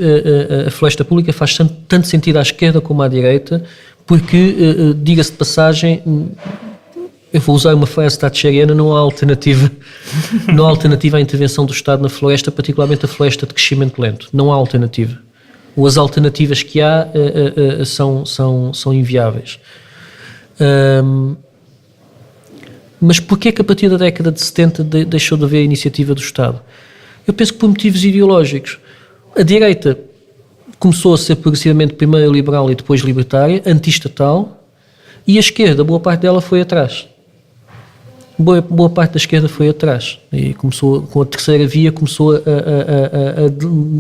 a floresta pública faz tanto sentido à esquerda como à direita, porque, diga-se de passagem, eu vou usar uma frase thatcheriana, não há alternativa à intervenção do Estado na floresta, particularmente a floresta de crescimento lento. Não há alternativa. Ou as alternativas que há são inviáveis. Mas porquê que a partir da década de 70 deixou de haver iniciativa do Estado? Eu penso que por motivos ideológicos. A direita começou a ser progressivamente primeiro liberal e depois libertária, anti-estatal, e a esquerda, boa parte dela foi atrás. Boa parte da esquerda foi atrás e começou, com a terceira via, começou a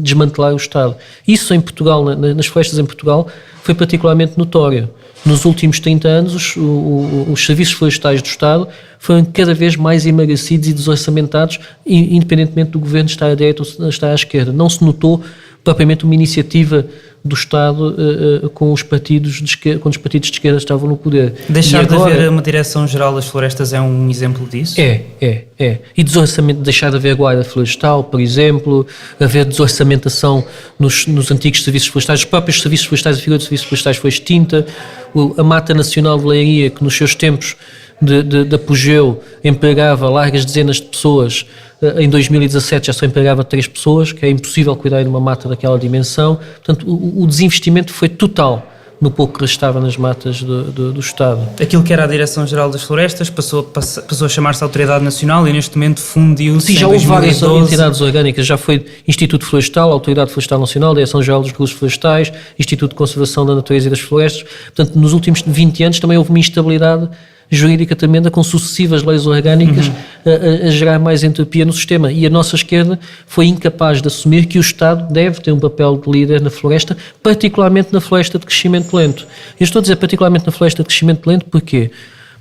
desmantelar o Estado. Isso em Portugal, nas florestas em Portugal, foi particularmente notório. Nos últimos 30 anos, os serviços florestais do Estado foram cada vez mais emagrecidos e desorçamentados, independentemente do governo estar à direita ou estar à esquerda. Não se notou propriamente uma iniciativa do Estado com os partidos de esquerda, quando os partidos de esquerda estavam no poder. Deixar de haver uma direção-geral das florestas é um exemplo disso? É. E desorçamento, deixar de haver guarda florestal, por exemplo, haver desorçamentação nos antigos serviços florestais, os próprios serviços florestais, a figura de serviços florestais foi extinta, a Mata Nacional de Leiria, que nos seus tempos de apogeu empregava largas dezenas de pessoas, em 2017 já só empregava 3 pessoas, que é impossível cuidar de uma mata daquela dimensão. Portanto, o desinvestimento foi total no pouco que restava nas matas do Estado. Aquilo que era a Direção-Geral das Florestas passou a chamar-se Autoridade Nacional e neste momento fundiu-se. Sim, já houve várias entidades orgânicas, já foi Instituto Florestal, Autoridade Florestal Nacional, Direção-Geral dos Recursos Florestais, Instituto de Conservação da Natureza e das Florestas. Portanto, nos últimos 20 anos também houve uma instabilidade jurídica tremenda, com sucessivas leis orgânicas a gerar mais entropia no sistema. E a nossa esquerda foi incapaz de assumir que o Estado deve ter um papel de líder na floresta, particularmente na floresta de crescimento lento. Eu estou a dizer particularmente na floresta de crescimento lento, porquê?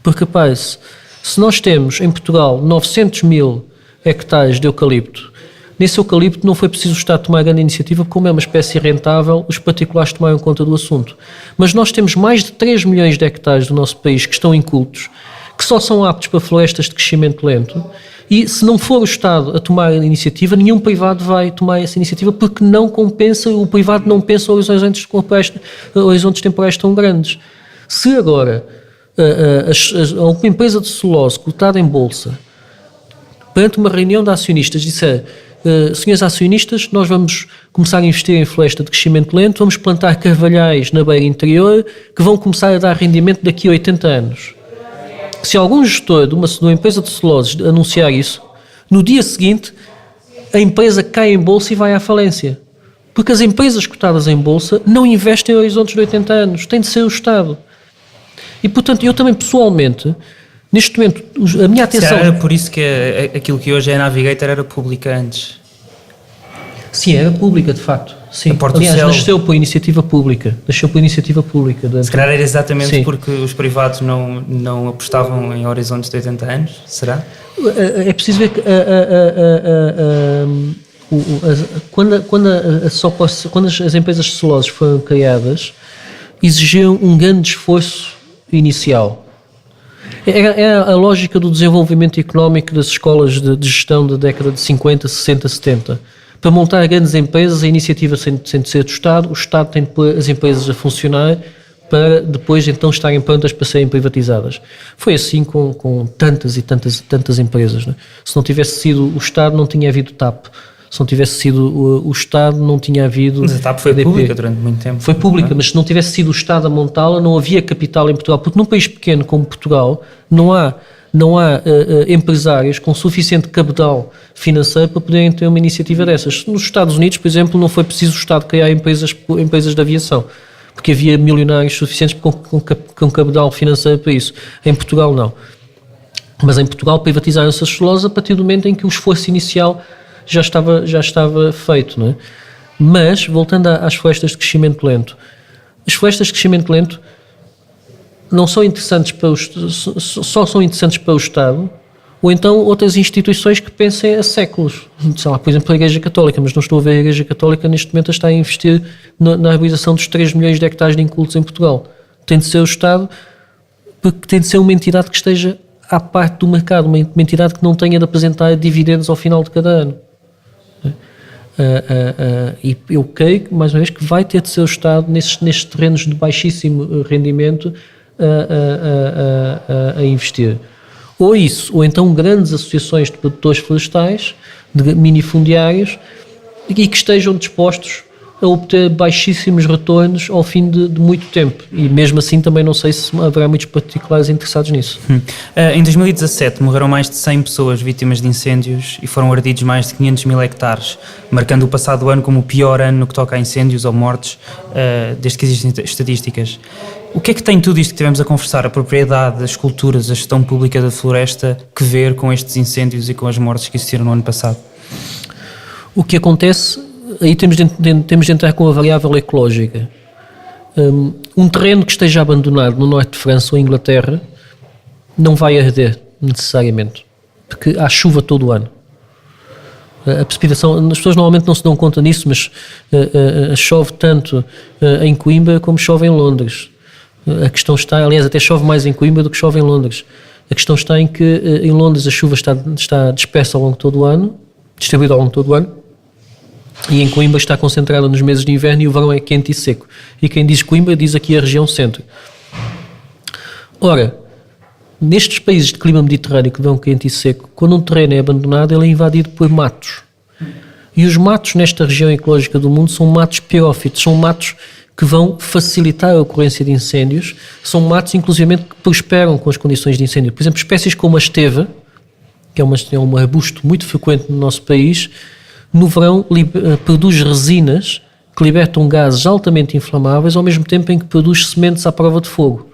Porque, rapaz, se nós temos em Portugal 900 mil hectares de eucalipto, nesse eucalipto não foi preciso o Estado tomar grande iniciativa, porque como é uma espécie rentável, os particulares tomaram conta do assunto. Mas nós temos mais de 3 milhões de hectares do nosso país que estão incultos, que só são aptos para florestas de crescimento lento, e se não for o Estado a tomar a iniciativa, nenhum privado vai tomar essa iniciativa, porque não compensa, o privado não pensa horizontes temporais tão grandes. Se agora alguma empresa de celulose cotada em bolsa, perante uma reunião de acionistas, disser: senhores acionistas, nós vamos começar a investir em floresta de crescimento lento, vamos plantar carvalhais na beira interior que vão começar a dar rendimento daqui a 80 anos. Se algum gestor de uma empresa de celulose anunciar isso, no dia seguinte a empresa cai em bolsa e vai à falência. Porque as empresas cotadas em bolsa não investem em horizontes de 80 anos, tem de ser o Estado. E, portanto, eu também pessoalmente Neste momento, a minha atenção... Era por isso que aquilo que hoje é Navigator era pública antes. Sim, era pública, de facto. Sim. Porta Aliás, Céu. nasceu por iniciativa pública. Se calhar era exatamente porque os privados não apostavam em horizontes de 80 anos, será? É preciso ver que quando as empresas celulosas foram criadas, exigiam um grande esforço inicial. Era a lógica do desenvolvimento económico das escolas de gestão da década de 50, 60, 70. Para montar grandes empresas, a iniciativa tem de ser do Estado, o Estado tem de pôr as empresas a funcionar para depois então estarem prontas para serem privatizadas. Foi assim com tantas e tantas empresas. Né? Se não tivesse sido o Estado, não tinha havido TAP. Se não tivesse sido o Estado, não tinha havido... Mas a TAP foi pública durante muito tempo. Foi pública, mas se não tivesse sido o Estado a montá-la, não havia capital em Portugal. Porque num país pequeno como Portugal, não há empresários com suficiente capital financeiro para poderem ter uma iniciativa dessas. Nos Estados Unidos, por exemplo, não foi preciso o Estado criar empresas de aviação, porque havia milionários suficientes com capital financeiro para isso. Em Portugal, não. Mas em Portugal privatizaram-se as celulosas a partir do momento em que o esforço inicial já estava feito. Não é? Mas, voltando às florestas de crescimento lento, as florestas de crescimento lento não são interessantes só são interessantes para o Estado, ou então outras instituições que pensem há séculos. Sei lá, por exemplo, a Igreja Católica, mas não estou a ver a Igreja Católica neste momento a estar a investir na arborização dos 3 milhões de hectares de incultos em Portugal. Tem de ser o Estado, porque tem de ser uma entidade que esteja à parte do mercado, uma entidade que não tenha de apresentar dividendos ao final de cada ano. E eu creio, mais uma vez, que vai ter de ser o Estado nestes terrenos de baixíssimo rendimento a investir. Ou isso, ou então grandes associações de produtores florestais, de minifundiários, e que estejam dispostos a obter baixíssimos retornos ao fim de muito tempo. E mesmo assim também não sei se haverá muitos particulares interessados nisso. Em 2017 morreram mais de 100 pessoas vítimas de incêndios e foram ardidos mais de 500 mil hectares, marcando o passado ano como o pior ano no que toca a incêndios ou mortes, desde que existem estatísticas. O que é que tem tudo isto que tivemos a conversar, a propriedade, as culturas, a gestão pública da floresta, que ver com estes incêndios e com as mortes que existiram no ano passado? O que acontece, aí temos de entrar com a variável ecológica. Um terreno que esteja abandonado no norte de França ou Inglaterra não vai arder necessariamente, porque há chuva todo o ano. A precipitação, as pessoas normalmente não se dão conta nisso, mas chove tanto em Coimbra como chove em Londres. A questão está, aliás, até chove mais em Coimbra do que chove em Londres. A questão está em que em Londres a chuva está dispersa ao longo de todo o ano, distribuída ao longo de todo o ano, e em Coimbra está concentrada nos meses de inverno e o verão é quente e seco. E quem diz Coimbra diz aqui a região centro. Ora, nestes países de clima mediterrâneo que verão quente e seco, quando um terreno é abandonado, ele é invadido por matos. E os matos nesta região ecológica do mundo são matos pirófitos, são matos que vão facilitar a ocorrência de incêndios, são matos inclusivamente que prosperam com as condições de incêndio. Por exemplo, espécies como a esteva, que é um arbusto muito frequente no nosso país, no verão produz resinas que libertam gases altamente inflamáveis ao mesmo tempo em que produz sementes à prova de fogo.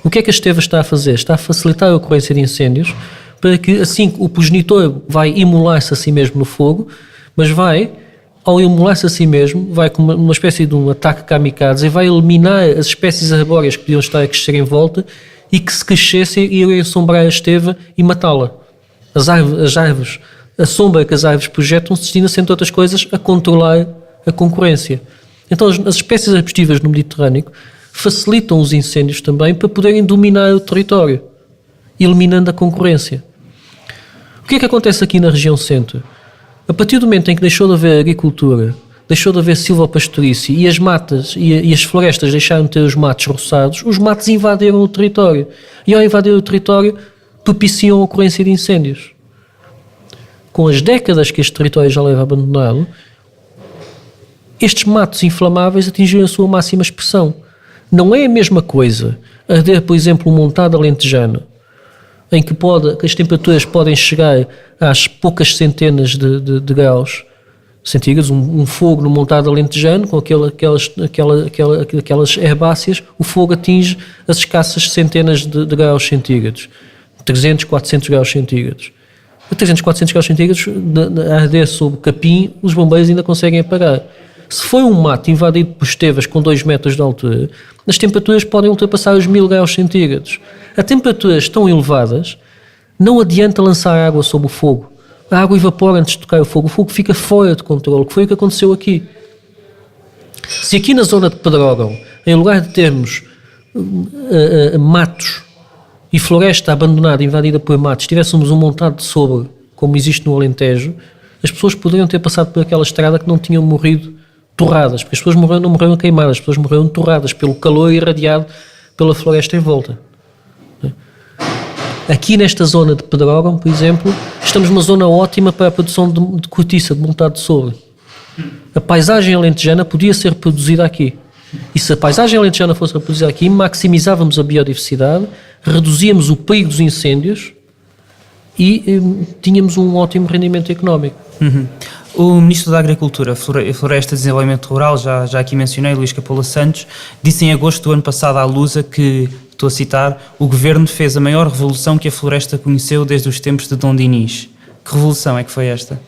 O que é que a esteva está a fazer? Está a facilitar a ocorrência de incêndios para que assim o progenitor vai imolar-se a si mesmo no fogo, mas ao imolar-se a si mesmo, vai com uma espécie de um ataque kamikaze e vai eliminar as espécies arbóreas que podiam estar a crescer em volta e que se crescessem iriam assombrar a esteva e matá-la. As árvores, a sombra que as árvores projetam destina-se, entre outras coisas, a controlar a concorrência. Então as espécies arbustivas no Mediterrâneo facilitam os incêndios também para poderem dominar o território, eliminando a concorrência. O que é que acontece aqui na região centro? A partir do momento em que deixou de haver agricultura, deixou de haver silvopastorícia e as matas e as florestas deixaram de ter os matos roçados, os matos invadiram o território. E ao invadir o território, propiciam a ocorrência de incêndios. Com as décadas que este território já leva abandonado, estes matos inflamáveis atingiram a sua máxima expressão. Não é a mesma coisa arder, por exemplo, um montado alentejano, em que as temperaturas podem chegar às poucas centenas de graus centígrados, um fogo no montado alentejano, com aquelas herbáceas, o fogo atinge as escassas centenas de graus centígrados. 300, 400 graus centígrados. A 300, 400 graus centígrados, a arder sob capim, os bombeiros ainda conseguem apagar. Se foi um mato invadido por estevas com 2 metros de altura, as temperaturas podem ultrapassar os 1000 graus centígrados. A temperaturas tão elevadas, não adianta lançar água sobre o fogo. A água evapora antes de tocar o fogo fica fora de controle, que foi o que aconteceu aqui. Se aqui na zona de Pedrógão, em lugar de termos matos e floresta abandonada, invadida por matos, tivéssemos um montado de sobre, como existe no Alentejo, as pessoas poderiam ter passado por aquela estrada que não tinham morrido torradas, porque as pessoas não morreram queimadas, as pessoas morreram torradas pelo calor irradiado pela floresta em volta. Aqui nesta zona de Pedrógão, por exemplo, estamos numa zona ótima para a produção de cortiça, de montado de sobre. A paisagem alentejana podia ser produzida aqui. E se a paisagem alentejana fosse reproduzida aqui, maximizávamos a biodiversidade, reduzíamos o perigo dos incêndios e tínhamos um ótimo rendimento económico. Uhum. O Ministro da Agricultura, Floresta e Desenvolvimento Rural, já aqui mencionei, Luís Capola Santos, disse em agosto do ano passado à Lusa que, estou a citar, o Governo fez a maior revolução que a floresta conheceu desde os tempos de Dom Dinis. Que revolução é que foi esta?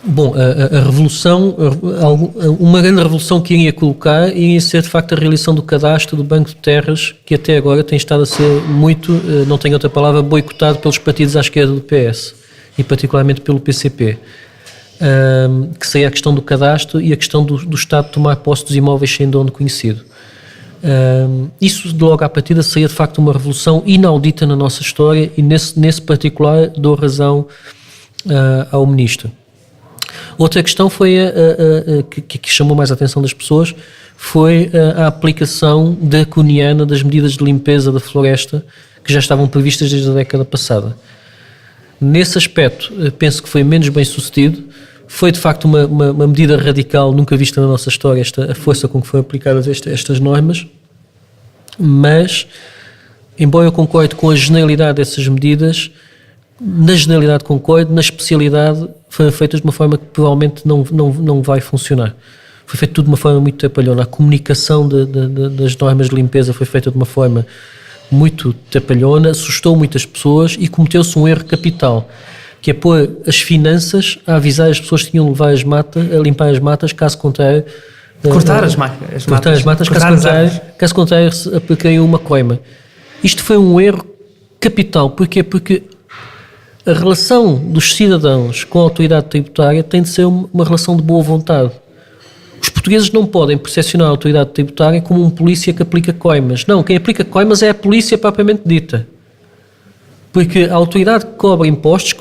Bom, a revolução, uma grande revolução que iria colocar iria ser de facto a realização do cadastro do Banco de Terras, que até agora tem estado a ser muito, não tenho outra palavra, boicotado pelos partidos à esquerda do PS e particularmente pelo PCP, que seria a questão do cadastro e a questão do Estado tomar posse dos imóveis sem dono conhecido. Isso de logo à partida seria de facto uma revolução inaudita na nossa história e nesse particular dou razão ao Ministro. Outra questão foi que chamou mais a atenção das pessoas foi a aplicação draconiana das medidas de limpeza da floresta que já estavam previstas desde a década passada. Nesse aspecto, penso que foi menos bem sucedido. Foi de facto uma medida radical nunca vista na nossa história, a força com que foram aplicadas estas normas, mas, embora eu concorde com a generalidade dessas medidas, na generalidade concordo, na especialidade foram feitas de uma forma que provavelmente não vai funcionar. Foi feito tudo de uma forma muito trapalhona. A comunicação das normas de limpeza foi feita de uma forma muito trapalhona, assustou muitas pessoas e cometeu-se um erro capital, que é pôr as finanças a avisar as pessoas que tinham de levar a limpar as matas, caso contrário... Cortar as matas. Cortar as matas, caso contrário aplicariam uma coima. Isto foi um erro capital. Porquê? Porque a relação dos cidadãos com a autoridade tributária tem de ser uma relação de boa vontade. Os portugueses não podem percepcionar a autoridade tributária como um polícia que aplica coimas. Não, quem aplica coimas é a polícia propriamente dita. Porque a autoridade que cobra impostos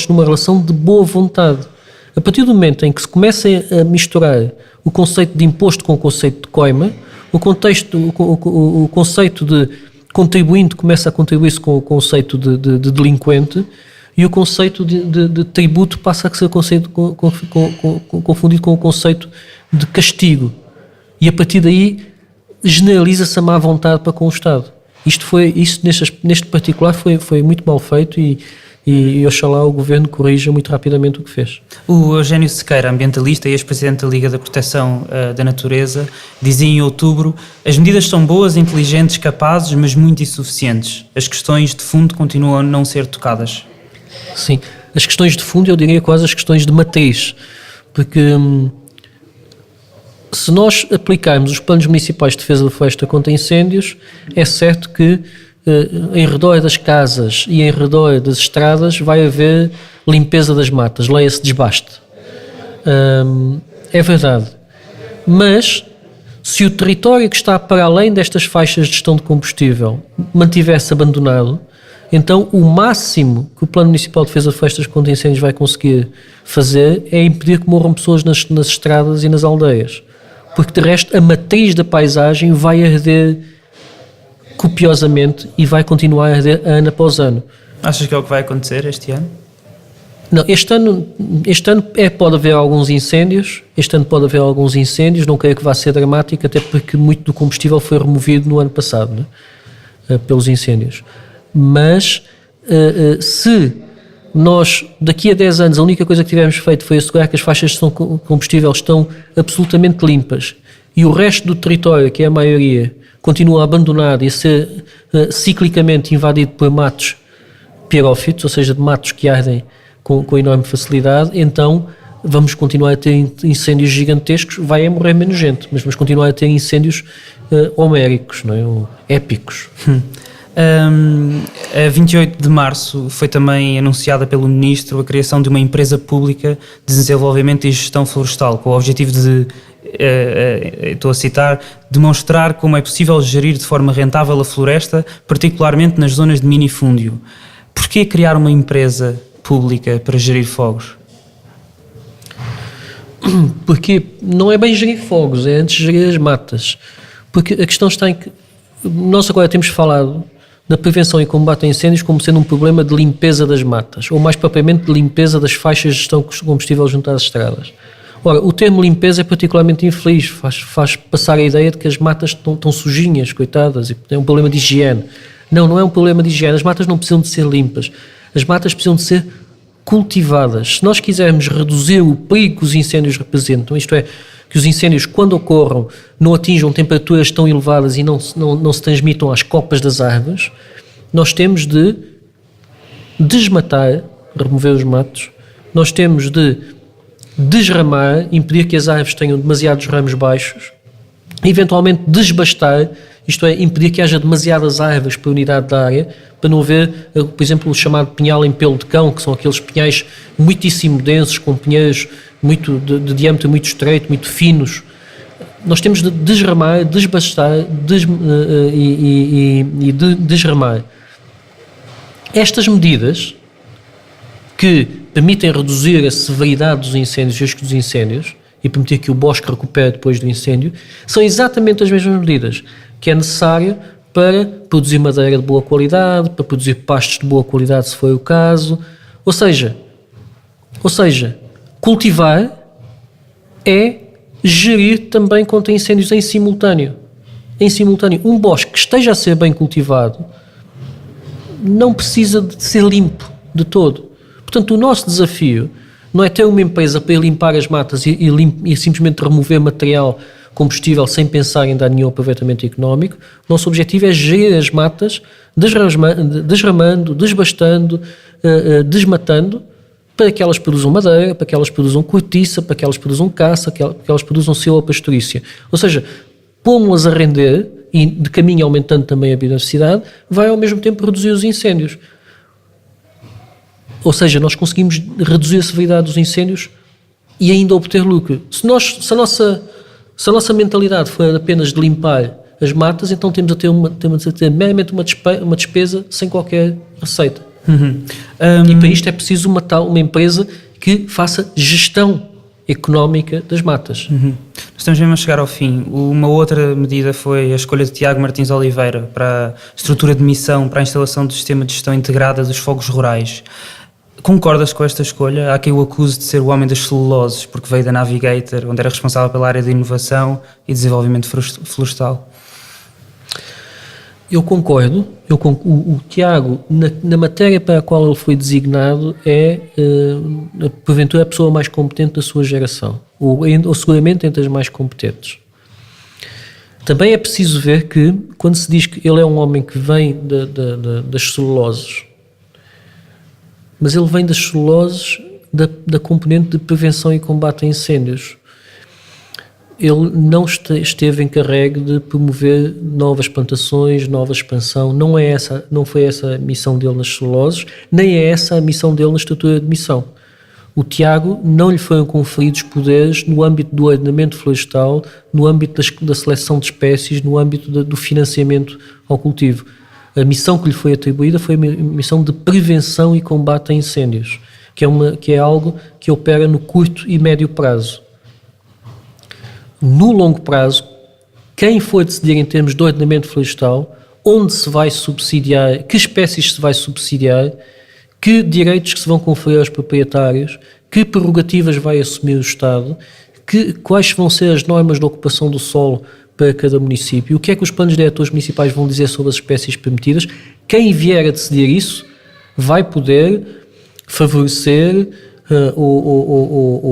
numa relação de boa vontade. A partir do momento em que se começa a misturar o conceito de imposto com o conceito de coima, o conceito de contribuinte começa a contribuir-se com o conceito de delinquente e o conceito de tributo passa a ser confundido com o conceito de castigo. E a partir daí generaliza-se a má vontade para com o Estado. Isto neste particular foi muito mal feito e oxalá o Governo corrija muito rapidamente o que fez. O Eugénio Sequeira, ambientalista e ex-presidente da Liga da Proteção da Natureza, dizia em outubro: as medidas são boas, inteligentes, capazes, mas muito insuficientes. As questões de fundo continuam a não ser tocadas. Sim, as questões de fundo eu diria quase as questões de matriz, porque se nós aplicarmos os planos municipais de defesa da floresta contra incêndios, é certo que em redor das casas e em redor das estradas vai haver limpeza das matas, leia-se desbaste. É verdade. Mas se o território que está para além destas faixas de gestão de combustível mantivesse abandonado, então o máximo que o Plano Municipal de Defesa de Florestas contra Incêndios vai conseguir fazer é impedir que morram pessoas nas estradas e nas aldeias. Porque de resto a matriz da paisagem vai arder copiosamente e vai continuar a arder ano após ano. Achas que é o que vai acontecer este ano? Não, este ano pode haver alguns incêndios, não creio que vá ser dramático, até porque muito do combustível foi removido no ano passado, né? Pelos incêndios. Mas se nós, daqui a 10 anos, a única coisa que tivemos feito foi assegurar que as faixas de combustível estão absolutamente limpas e o resto do território, que é a maioria, continua abandonado e a ser ciclicamente invadido por matos pirófitos, ou seja, de matos que ardem com enorme facilidade, então vamos continuar a ter incêndios gigantescos, vai morrer menos gente, mas vamos continuar a ter incêndios homéricos, não é? Ou épicos. A 28 de março foi também anunciada pelo Ministro a criação de uma empresa pública de desenvolvimento e gestão florestal, com o objetivo de, estou a citar, demonstrar como é possível gerir de forma rentável a floresta, particularmente nas zonas de minifúndio. Porquê criar uma empresa pública para gerir fogos? Porque não é bem gerir fogos, é antes gerir as matas. Porque a questão está em que nós agora temos falado da prevenção e combate a incêndios como sendo um problema de limpeza das matas, ou mais propriamente de limpeza das faixas de gestão de combustível junto às estradas. Ora, o termo limpeza é particularmente infeliz, faz passar a ideia de que as matas estão sujinhas, coitadas, e é um problema de higiene. Não é um problema de higiene, as matas não precisam de ser limpas, as matas precisam de ser cultivadas. Se nós quisermos reduzir o perigo que os incêndios representam, isto é, que os incêndios, quando ocorram, não atinjam temperaturas tão elevadas e não se transmitam às copas das árvores, nós temos de desmatar, remover os matos, nós temos de desramar, impedir que as árvores tenham demasiados ramos baixos, eventualmente desbastar, isto é, impedir que haja demasiadas árvores por unidade da área, para não haver, por exemplo, o chamado pinhal em pelo de cão, que são aqueles pinhais muitíssimo densos, com pinheiros de diâmetro muito estreito, muito finos. Nós temos de desramar, desbastar desramar. Estas medidas, que permitem reduzir a severidade dos incêndios, o risco dos incêndios, e permitir que o bosque recupere depois do incêndio, são exatamente as mesmas medidas que é necessário para produzir madeira de boa qualidade, para produzir pastos de boa qualidade, se for o caso. Ou seja, cultivar é gerir também contra incêndios em simultâneo. Um bosque que esteja a ser bem cultivado não precisa de ser limpo de todo. Portanto, o nosso desafio não é ter uma empresa para ir limpar as matas e simplesmente remover material combustível sem pensar em dar nenhum aproveitamento económico. O nosso objetivo é gerir as matas, desramando, desbastando, desmatando, para que elas produzam madeira, para que elas produzam cortiça, para que elas produzam caça, para que elas produzam silvopastorícia. Ou seja, pô-las a render e de caminho aumentando também a biodiversidade, vai ao mesmo tempo reduzir os incêndios. Ou seja, nós conseguimos reduzir a severidade dos incêndios e ainda obter lucro. Se a nossa mentalidade for apenas de limpar as matas, então temos a ter meramente uma despesa sem qualquer receita. E para isto é preciso uma empresa que faça gestão económica das matas. Estamos mesmo a chegar ao fim. Uma outra medida foi a escolha de Tiago Martins Oliveira para a estrutura de missão para a instalação do sistema de gestão integrada dos fogos rurais. Concordas com esta escolha? Há quem o acuse de ser o homem das celuloses, porque veio da Navigator, onde era responsável pela área de inovação e desenvolvimento florestal. Eu concordo. O Tiago, na matéria para a qual ele foi designado, é, porventura, a pessoa mais competente da sua geração, ou seguramente entre as mais competentes. Também é preciso ver que, quando se diz que ele é um homem que vem das celuloses, mas ele vem das celuloses da componente de prevenção e combate a incêndios. Ele não esteve encarregue de promover novas plantações, nova expansão. Não foi essa a missão dele nas celuloses, nem é essa a missão dele na estrutura de missão. O Tiago não lhe foram conferidos poderes no âmbito do ordenamento florestal, no âmbito da seleção de espécies, no âmbito do financiamento ao cultivo. A missão que lhe foi atribuída foi a missão de prevenção e combate a incêndios, que é algo que opera no curto e médio prazo. No longo prazo, quem for decidir em termos de ordenamento florestal, onde se vai subsidiar, que espécies se vai subsidiar, que direitos que se vão conferir aos proprietários, que prerrogativas vai assumir o Estado, quais vão ser as normas de ocupação do solo para cada município, o que é que os planos diretores municipais vão dizer sobre as espécies permitidas, quem vier a decidir isso vai poder favorecer ou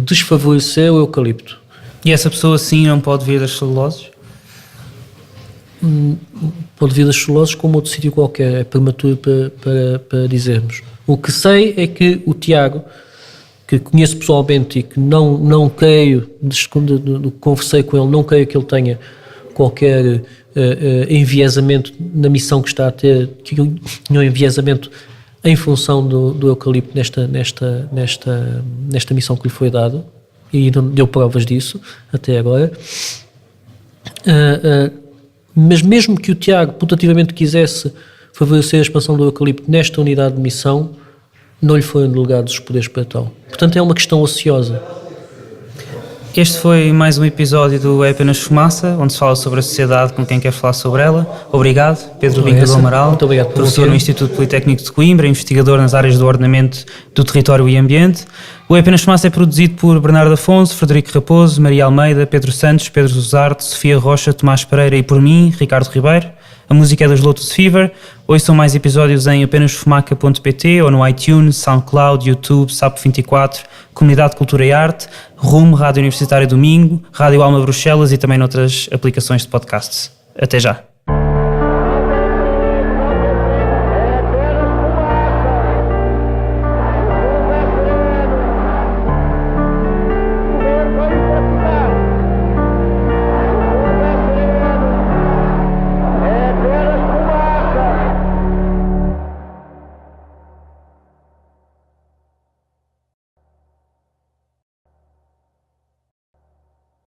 desfavorecer o eucalipto. E essa pessoa sim não pode vir das celuloses? ou de Vilas Solosas, como outro sítio qualquer. É prematuro para dizermos. O que sei é que o Tiago, que conheço pessoalmente e que não creio, desde quando conversei com ele, não creio que ele tenha qualquer enviesamento na missão que está a ter, que um enviesamento em função do Eucalipto nesta missão que lhe foi dada, e não deu provas disso até agora. Mas mesmo que o Tiago putativamente quisesse favorecer a expansão do Eucalipto nesta unidade de missão, não lhe foram delegados os poderes para tal. Portanto, é uma questão ociosa. Este foi mais um episódio do É Apenas Fumaça, onde se fala sobre a sociedade com quem quer falar sobre ela. Obrigado, Pedro Vinca do Amaral, muito obrigado, professor no Instituto Politécnico de Coimbra, investigador nas áreas do ordenamento do território e ambiente. O É Apenas Fumaça é produzido por Bernardo Afonso, Frederico Raposo, Maria Almeida, Pedro Santos, Pedro Zuzarte, Sofia Rocha, Tomás Pereira e por mim, Ricardo Ribeiro. A música é dos Lotus Fever. Ouçam mais episódios em apenasfumaca.pt ou no iTunes, SoundCloud, YouTube, SAP24, Comunidade de Cultura e Arte, RUM, Rádio Universitária Domingo, Rádio Alma Bruxelas e também noutras aplicações de podcasts. Até já!